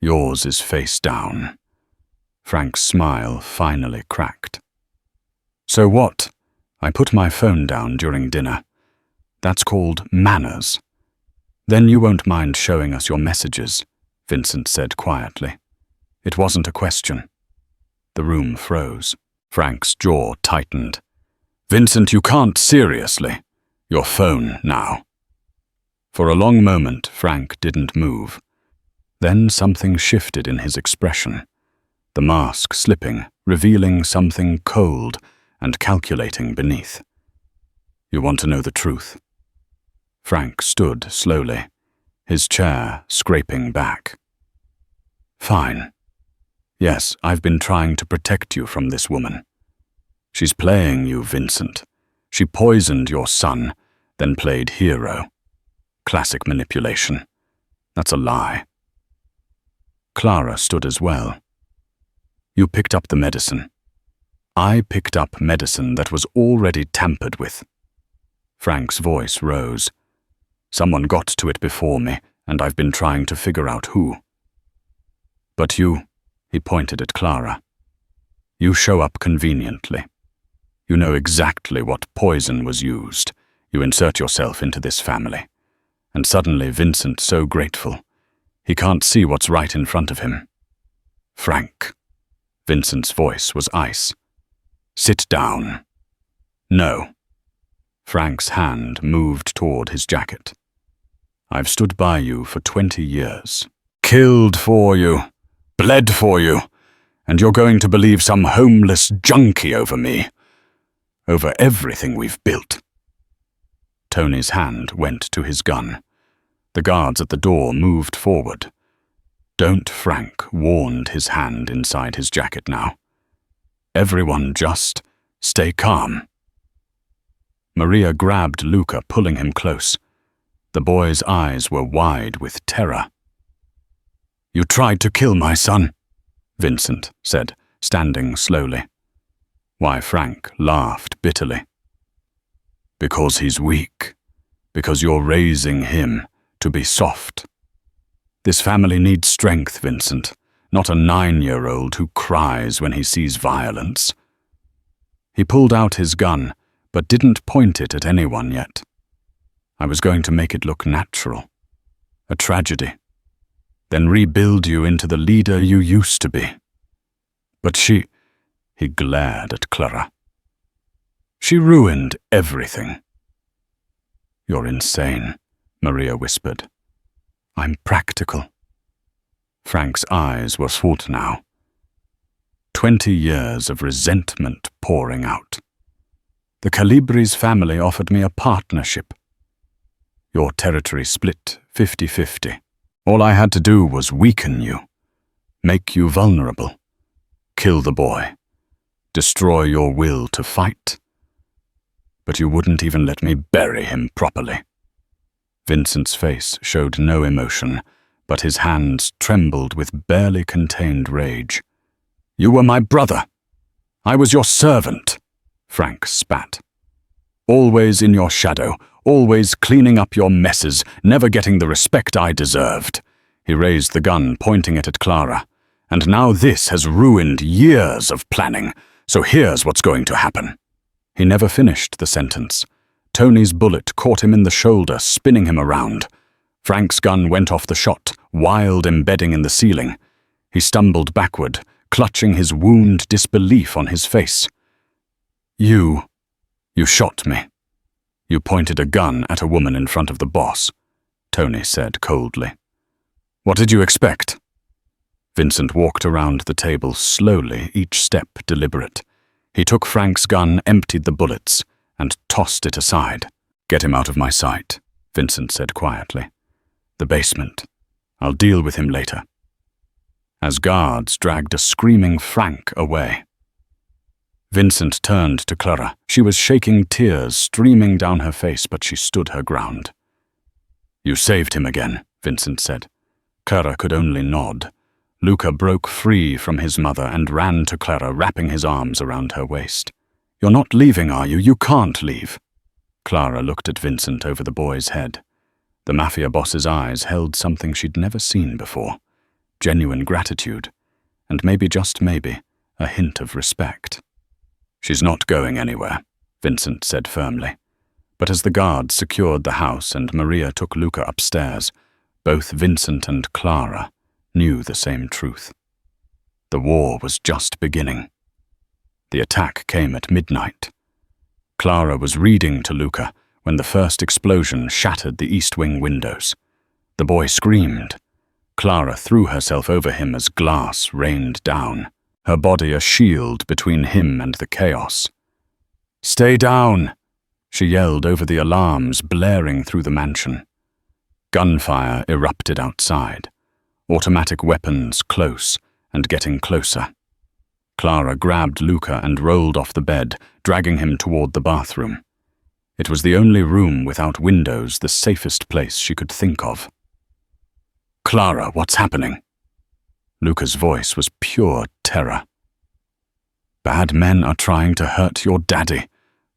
yours is face down. Frank's smile finally cracked. So what? I put my phone down during dinner. That's called manners. Then you won't mind showing us your messages, Vincent said quietly. It wasn't a question. The room froze. Frank's jaw tightened. Vincent, you can't seriously. Your phone now. For a long moment, Frank didn't move. Then something shifted in his expression. The mask slipping, revealing something cold and calculating beneath. You want to know the truth? Frank stood slowly, his chair scraping back. Fine. Yes, I've been trying to protect you from this woman. She's playing you, Vincent. She poisoned your son, then played hero. Classic manipulation. That's a lie. Clara stood as well. You picked up the medicine. I picked up medicine that was already tampered with. Frank's voice rose. Someone got to it before me, and I've been trying to figure out who. But you, he pointed at Clara. You show up conveniently. You know exactly what poison was used. You insert yourself into this family. And suddenly Vincent's so grateful. He can't see what's right in front of him. Frank. Vincent's voice was ice. Sit down. No. Frank's hand moved toward his jacket. I've stood by you for 20 years. Killed for you. Bled for you. And you're going to believe some homeless junkie over me. Over everything we've built. Tony's hand went to his gun. The guards at the door moved forward. Don't Frank warned his hand inside his jacket now. Everyone just stay calm. Maria grabbed Luca, pulling him close. The boy's eyes were wide with terror. You tried to kill my son, Vincent said, standing slowly. Why, Frank laughed bitterly. Because he's weak. Because you're raising him to be soft. This family needs strength, Vincent, not a 9-year-old who cries when he sees violence. He pulled out his gun, but didn't point it at anyone yet. I was going to make it look natural. A tragedy. Then rebuild you into the leader you used to be. But he glared at Clara. She ruined everything. You're insane, Maria whispered. I'm practical. Frank's eyes were full now. 20 years of resentment pouring out. The Calabrese family offered me a partnership. Your territory split 50-50. All I had to do was weaken you, make you vulnerable, kill the boy, destroy your will to fight. But you wouldn't even let me bury him properly. Vincent's face showed no emotion, but his hands trembled with barely contained rage. You were my brother. I was your servant, Frank spat. Always in your shadow, always cleaning up your messes, never getting the respect I deserved. He raised the gun, pointing it at Clara. And now this has ruined years of planning, so here's what's going to happen. He never finished the sentence. Tony's bullet caught him in the shoulder, spinning him around. Frank's gun went off the shot, wild embedding in the ceiling. He stumbled backward, clutching his wound disbelief on his face. You shot me. You pointed a gun at a woman in front of the boss. Tony said coldly. "What did you expect?" Vincent walked around the table slowly, each step deliberate. He took Frank's gun, emptied the bullets, and tossed it aside. "Get him out of my sight," Vincent said quietly. "The basement. I'll deal with him later." As guards dragged a screaming Frank away. Vincent turned to Clara. She was shaking, tears streaming down her face, but she stood her ground. "You saved him again," Vincent said. Clara could only nod. Luca broke free from his mother and ran to Clara, wrapping his arms around her waist. "You're not leaving, are you? You can't leave." Clara looked at Vincent over the boy's head. The Mafia boss's eyes held something she'd never seen before. Genuine gratitude, and maybe, just maybe, a hint of respect. "She's not going anywhere," Vincent said firmly. But as the guards secured the house and Maria took Luca upstairs, both Vincent and Clara knew the same truth. The war was just beginning. The attack came at midnight. Clara was reading to Luca when the first explosion shattered the east wing windows. The boy screamed. Clara threw herself over him as glass rained down, her body a shield between him and the chaos. "Stay down!" she yelled over the alarms blaring through the mansion. Gunfire erupted outside, automatic weapons close and getting closer. Clara grabbed Luca and rolled off the bed, dragging him toward the bathroom. It was the only room without windows, the safest place she could think of. "Clara, what's happening?" Luca's voice was pure terror. "Bad men are trying to hurt your daddy,"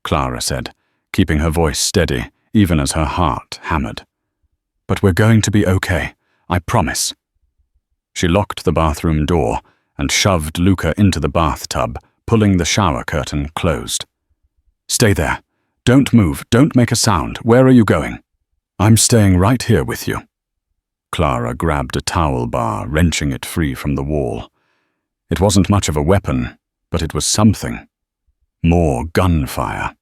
Clara said, keeping her voice steady even as her heart hammered. "But we're going to be okay, I promise." She locked the bathroom door and shoved Luca into the bathtub, pulling the shower curtain closed. "Stay there. Don't move. Don't make a sound. Where are you going?" "I'm staying right here with you." Clara grabbed a towel bar, wrenching it free from the wall. It wasn't much of a weapon, but it was something. More gunfire.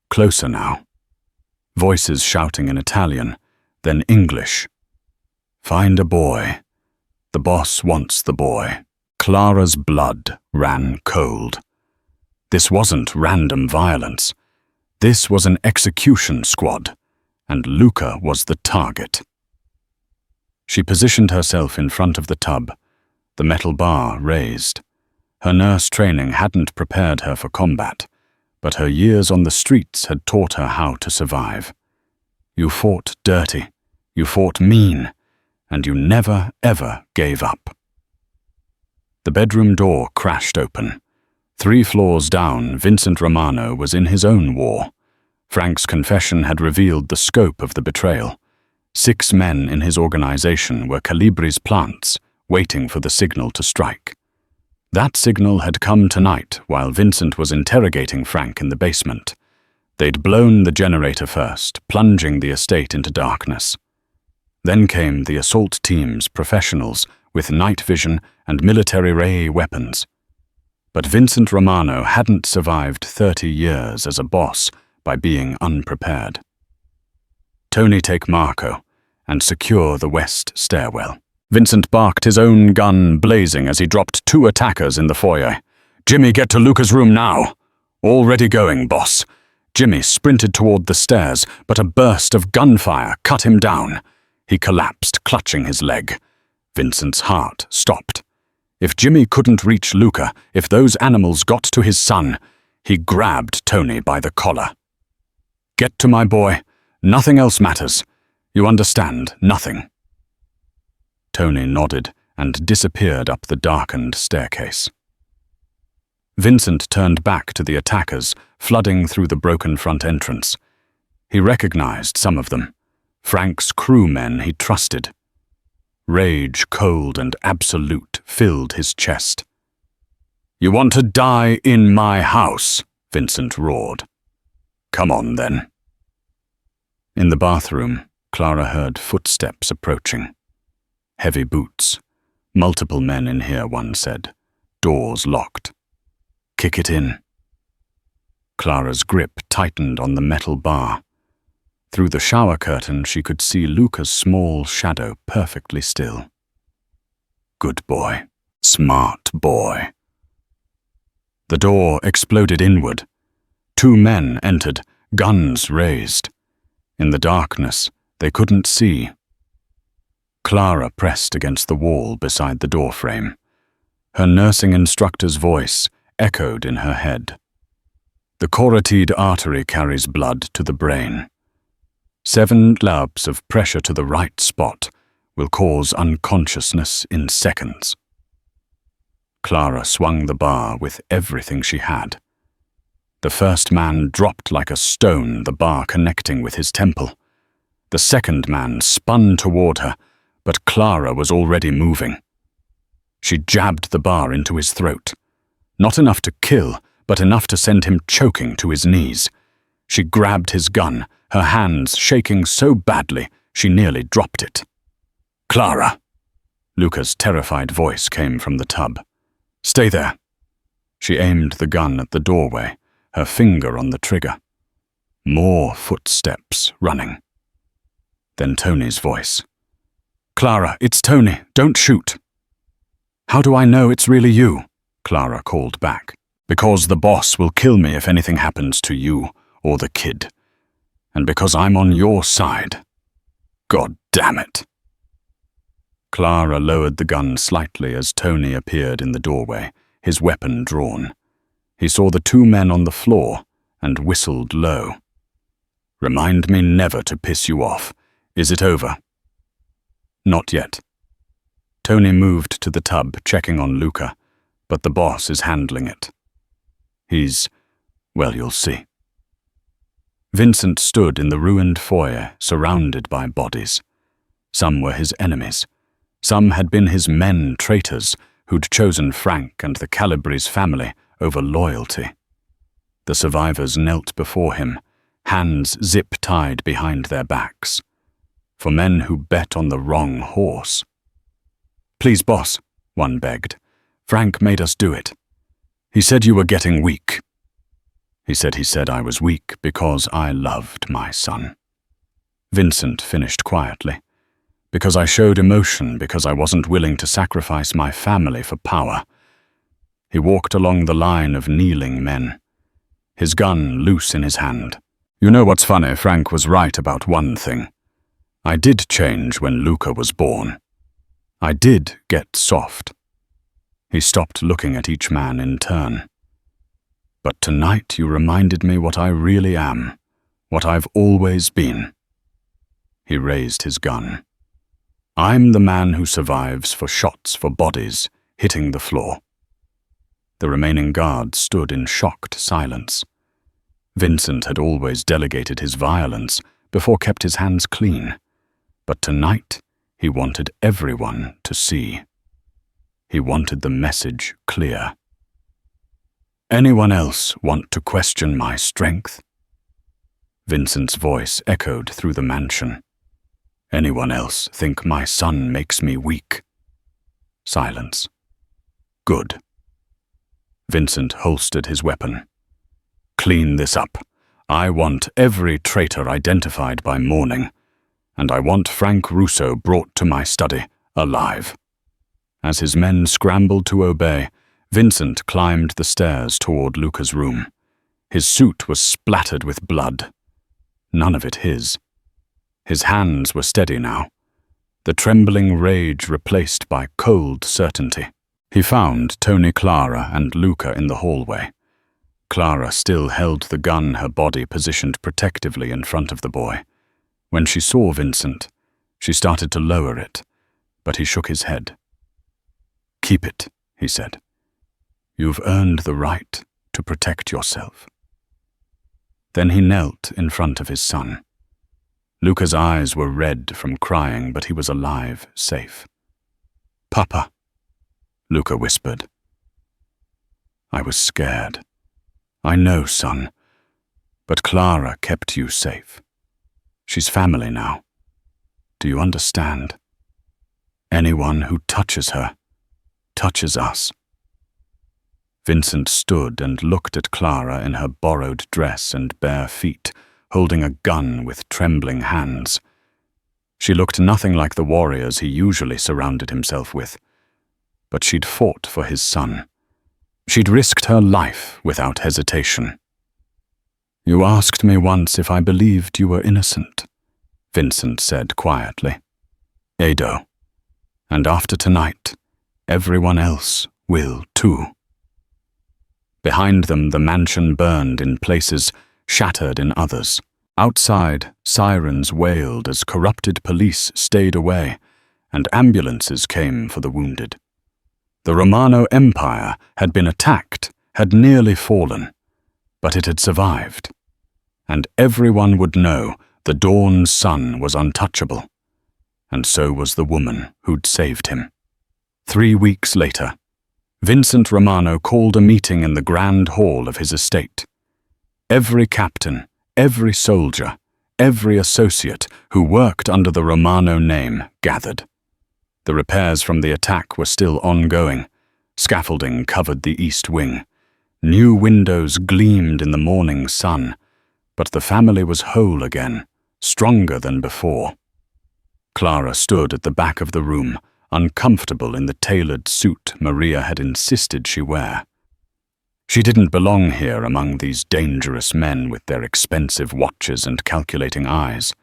Closer now. Voices shouting in Italian, then English. "Find a boy. The boss wants the boy." Clara's blood ran cold. This wasn't random violence. This was an execution squad, and Luca was the target. She positioned herself in front of the tub, the metal bar raised. Her nurse training hadn't prepared her for combat, but her years on the streets had taught her how to survive. You fought dirty, you fought mean, and you never, ever gave up. The bedroom door crashed open. 3 floors down, Vincent Romano was in his own war. Frank's confession had revealed the scope of the betrayal. 6 men in his organization were Calibri's plants, waiting for the signal to strike. That signal had come tonight while Vincent was interrogating Frank in the basement. They'd blown the generator first, plunging the estate into darkness. Then came the assault team's professionals with night vision and military ray weapons. But Vincent Romano hadn't survived 30 years as a boss by being unprepared. "Tony, take Marco and secure the west stairwell." Vincent barked, his own gun blazing as he dropped 2 attackers in the foyer. "Jimmy, get to Luca's room now." "Already going, boss." Jimmy sprinted toward the stairs, but a burst of gunfire cut him down. He collapsed, clutching his leg. Vincent's heart stopped. If Jimmy couldn't reach Luca, if those animals got to his son, he grabbed Tony by the collar. "Get to my boy. Nothing else matters. You understand, nothing." Tony nodded and disappeared up the darkened staircase. Vincent turned back to the attackers, flooding through the broken front entrance. He recognized some of them, Frank's crewmen he trusted. Rage, cold and absolute, filled his chest. "You want to die in my house?" Vincent roared. "Come on, then." In the bathroom, Clara heard footsteps approaching. Heavy boots. "Multiple men in here," one said. "Doors locked." "Kick it in." Clara's grip tightened on the metal bar. Through the shower curtain, she could see Luca's small shadow perfectly still. Good boy. Smart boy. The door exploded inward. 2 men entered, guns raised. In the darkness, they couldn't see. Clara pressed against the wall beside the doorframe. Her nursing instructor's voice echoed in her head. The carotid artery carries blood to the brain. 7 labs of pressure to the right spot will cause unconsciousness in seconds. Clara swung the bar with everything she had. The first man dropped like a stone, the bar connecting with his temple. The second man spun toward her, but Clara was already moving. She jabbed the bar into his throat. Not enough to kill, but enough to send him choking to his knees. She grabbed his gun, her hands shaking so badly she nearly dropped it. "Clara!" Luca's terrified voice came from the tub. "Stay there." She aimed the gun at the doorway, her finger on the trigger. More footsteps running. Then Tony's voice. "Clara, it's Tony. Don't shoot." "How do I know it's really you?" Clara called back. "Because the boss will kill me if anything happens to you or the kid. And because I'm on your side. God damn it." Clara lowered the gun slightly as Tony appeared in the doorway, his weapon drawn. He saw the 2 men on the floor and whistled low. "Remind me never to piss you off. Is it over?" "Not yet." Tony moved to the tub, checking on Luca, but the boss is handling it. Well, you'll see. Vincent stood in the ruined foyer, surrounded by bodies. Some were his enemies. Some had been his men traitors who'd chosen Frank and the Calabrese family over loyalty. The survivors knelt before him, hands zip-tied behind their backs. For men who bet on the wrong horse. "Please, boss," one begged. "Frank made us do it. He said you were getting weak." He said I was weak because I loved my son. Vincent finished quietly. Because I showed emotion, because I wasn't willing to sacrifice my family for power. He walked along the line of kneeling men, his gun loose in his hand. "You know what's funny? Frank was right about one thing. I did change when Luca was born. I did get soft." He stopped looking at each man in turn. "But tonight you reminded me what I really am, what I've always been." He raised his gun. "I'm the man who survives for shots for bodies hitting the floor." The remaining guards stood in shocked silence. Vincent had always delegated his violence before kept his hands clean. But tonight he wanted everyone to see. He wanted the message clear. "Anyone else want to question my strength?" Vincent's voice echoed through the mansion. "Anyone else think my son makes me weak?" Silence. "Good." Vincent holstered his weapon. "Clean this up. I want every traitor identified by morning, and I want Frank Russo brought to my study, alive." As his men scrambled to obey, Vincent climbed the stairs toward Luca's room. His suit was splattered with blood. None of it his. His hands were steady now, the trembling rage replaced by cold certainty. He found Tony, Clara, and Luca in the hallway. Clara still held the gun, her body positioned protectively in front of the boy. When she saw Vincent, she started to lower it, but he shook his head. "Keep it," he said. "You've earned the right to protect yourself." Then he knelt in front of his son. Luca's eyes were red from crying, but he was alive, safe. "Papa," Luca whispered. "I was scared. I know, son, but Clara kept you safe. She's family now. Do you understand? Anyone who touches her, touches us." Vincent stood and looked at Clara in her borrowed dress and bare feet, holding a gun with trembling hands. She looked nothing like the warriors he usually surrounded himself with, but she'd fought for his son. She'd risked her life without hesitation. "You asked me once if I believed you were innocent," Vincent said quietly. "Ado. And after tonight, everyone else will too." Behind them, the mansion burned in places, shattered in others. Outside, sirens wailed as corrupted police stayed away, and ambulances came for the wounded. The Romano Empire had been attacked, had nearly fallen, but it had survived. And everyone would know the Dawn's son was untouchable, and so was the woman who'd saved him. 3 weeks later, Vincent Romano called a meeting in the grand hall of his estate. Every captain, every soldier, every associate who worked under the Romano name gathered. The repairs from the attack were still ongoing. Scaffolding covered the east wing. New windows gleamed in the morning sun, but the family was whole again, stronger than before. Clara stood at the back of the room, uncomfortable in the tailored suit Maria had insisted she wear. She didn't belong here among these dangerous men with their expensive watches and calculating eyes.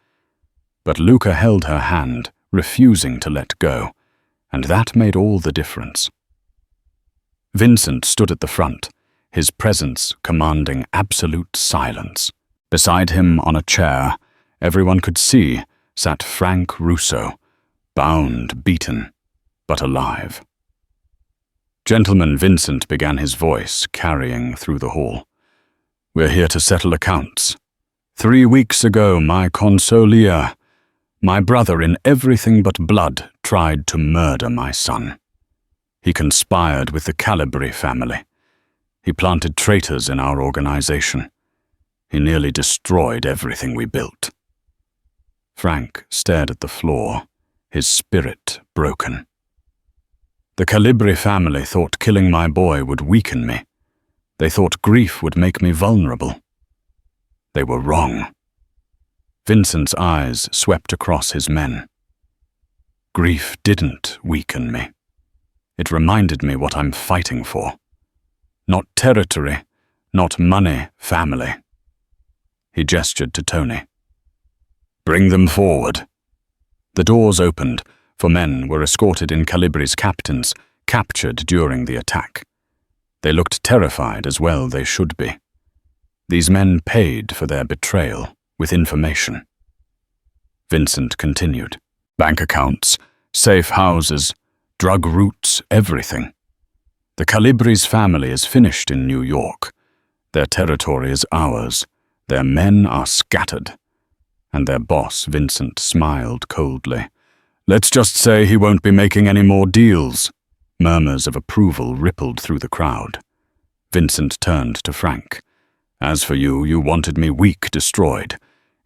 But Luca held her hand, refusing to let go, and that made all the difference. Vincent stood at the front, his presence commanding absolute silence. Beside him on a chair, everyone could see, sat Frank Russo, bound, beaten, but alive. "Gentlemen," Vincent began his voice, carrying through the hall. "We're here to settle accounts. 3 weeks ago, my consigliere, my brother in everything but blood, tried to murder my son. He conspired with the Calibri family. He planted traitors in our organization. He nearly destroyed everything we built." Frank stared at the floor, his spirit broken. "The Calibri family thought killing my boy would weaken me. They thought grief would make me vulnerable. They were wrong." Vincent's eyes swept across his men. "Grief didn't weaken me. It reminded me what I'm fighting for. Not territory, not money, family." He gestured to Tony. "Bring them forward." The doors opened, for men were escorted in Calibri's captains, captured during the attack. They looked terrified, as well they should be. These men paid for their betrayal with information. Vincent continued. "Bank accounts, safe houses, drug routes, everything. The Calibri's family is finished in New York. Their territory is ours. Their men are scattered." And their boss, Vincent, smiled coldly. "Let's just say he won't be making any more deals." Murmurs of approval rippled through the crowd. Vincent turned to Frank. "As for you, you wanted me weak, destroyed.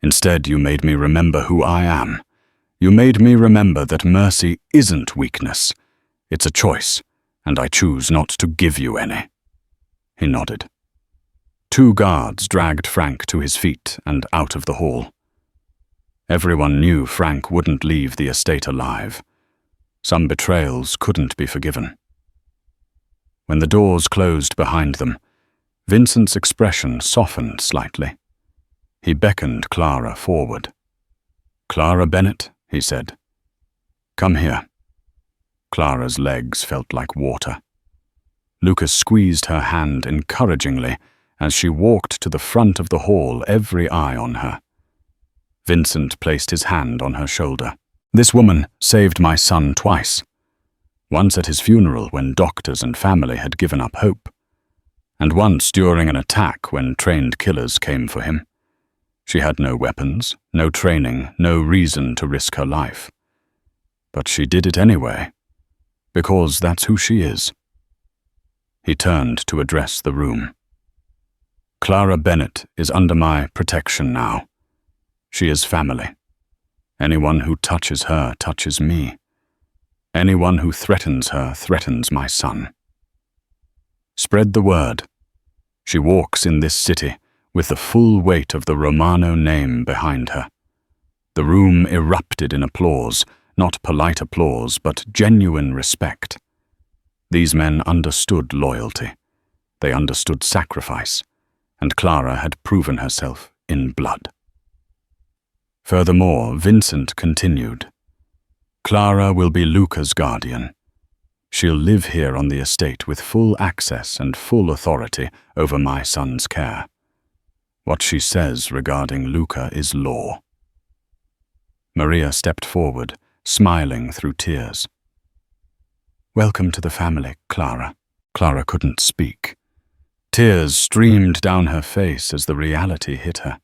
Instead, you made me remember who I am. You made me remember that mercy isn't weakness. It's a choice, and I choose not to give you any." He nodded. 2 guards dragged Frank to his feet and out of the hall. Everyone knew Frank wouldn't leave the estate alive. Some betrayals couldn't be forgiven. When the doors closed behind them, Vincent's expression softened slightly. He beckoned Clara forward. "Clara Bennett," he said. "Come here." Clara's legs felt like water. Lucas squeezed her hand encouragingly as she walked to the front of the hall, every eye on her. Vincent placed his hand on her shoulder. "This woman saved my son twice. Once at his funeral when doctors and family had given up hope, and once during an attack when trained killers came for him. She had no weapons, no training, no reason to risk her life. But she did it anyway, because that's who she is." He turned to address the room. "Clara Bennett is under my protection now. She is family. Anyone who touches her touches me. Anyone who threatens her threatens my son. Spread the word. She walks in this city with the full weight of the Romano name behind her. The room erupted in applause, not polite applause, but genuine respect. These men understood loyalty. They understood sacrifice, and Clara had proven herself in blood. Furthermore, Vincent continued. Clara will be Luca's guardian. She'll live here on the estate with full access and full authority over my son's care. What she says regarding Luca is law. Maria stepped forward, smiling through tears. Welcome to the family, Clara. Clara couldn't speak. Tears streamed down her face as the reality hit her.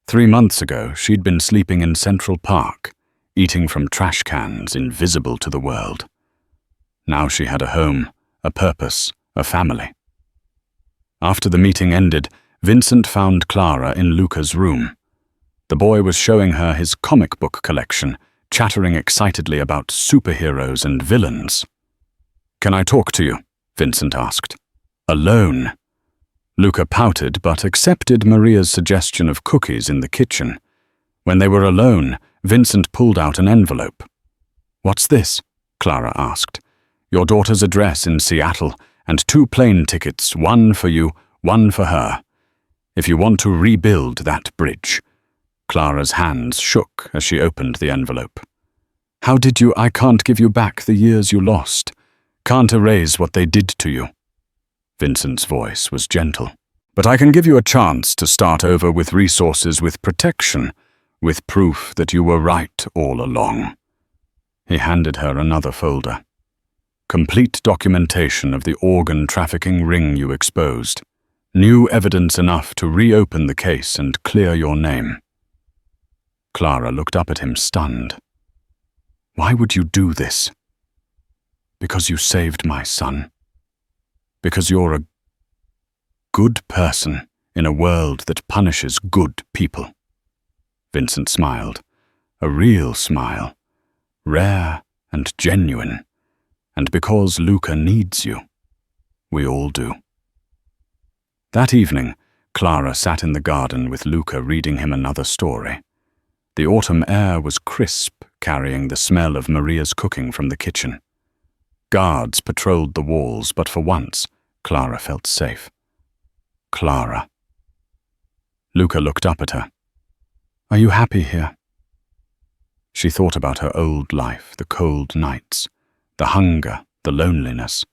3 months ago, she'd been sleeping in Central Park, eating from trash cans invisible to the world. Now she had a home, a purpose, a family. After the meeting ended, Vincent found Clara in Luca's room. The boy was showing her his comic book collection, chattering excitedly about superheroes and villains. "Can I talk to you?" Vincent asked. "Alone." Luca pouted but accepted Maria's suggestion of cookies in the kitchen. When they were alone, Vincent pulled out an envelope. "What's this?" Clara asked. "Your daughter's address in Seattle and 2 plane tickets, one for you, one for her. If you want to rebuild that bridge." Clara's hands shook as she opened the envelope. "How did you? I can't give you back the years you lost. Can't erase what they did to you." Vincent's voice was gentle. "But I can give you a chance to start over with resources, with protection, with proof that you were right all along." He handed her another folder. "Complete documentation of the organ trafficking ring you exposed. New evidence enough to reopen the case and clear your name." Clara looked up at him, stunned. "Why would you do this?" "Because you saved my son. Because you're a good person in a world that punishes good people." Vincent smiled, a real smile, rare and genuine. "And because Luca needs you, we all do." That evening, Clara sat in the garden with Luca reading him another story. The autumn air was crisp, carrying the smell of Maria's cooking from the kitchen. Guards patrolled the walls, but for once, Clara felt safe. Clara. Luca looked up at her. "Are you happy here?" She thought about her old life, the cold nights, the hunger, the loneliness.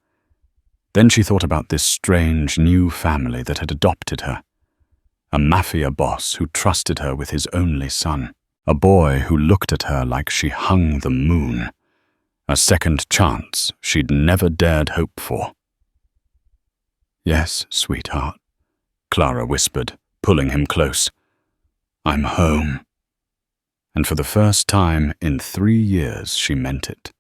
Then she thought about this strange new family that had adopted her. A Mafia boss who trusted her with his only son. A boy who looked at her like she hung the moon. A second chance she'd never dared hope for. "Yes, sweetheart," Clara whispered, pulling him close. "I'm home." And for the first time in 3 years, she meant it.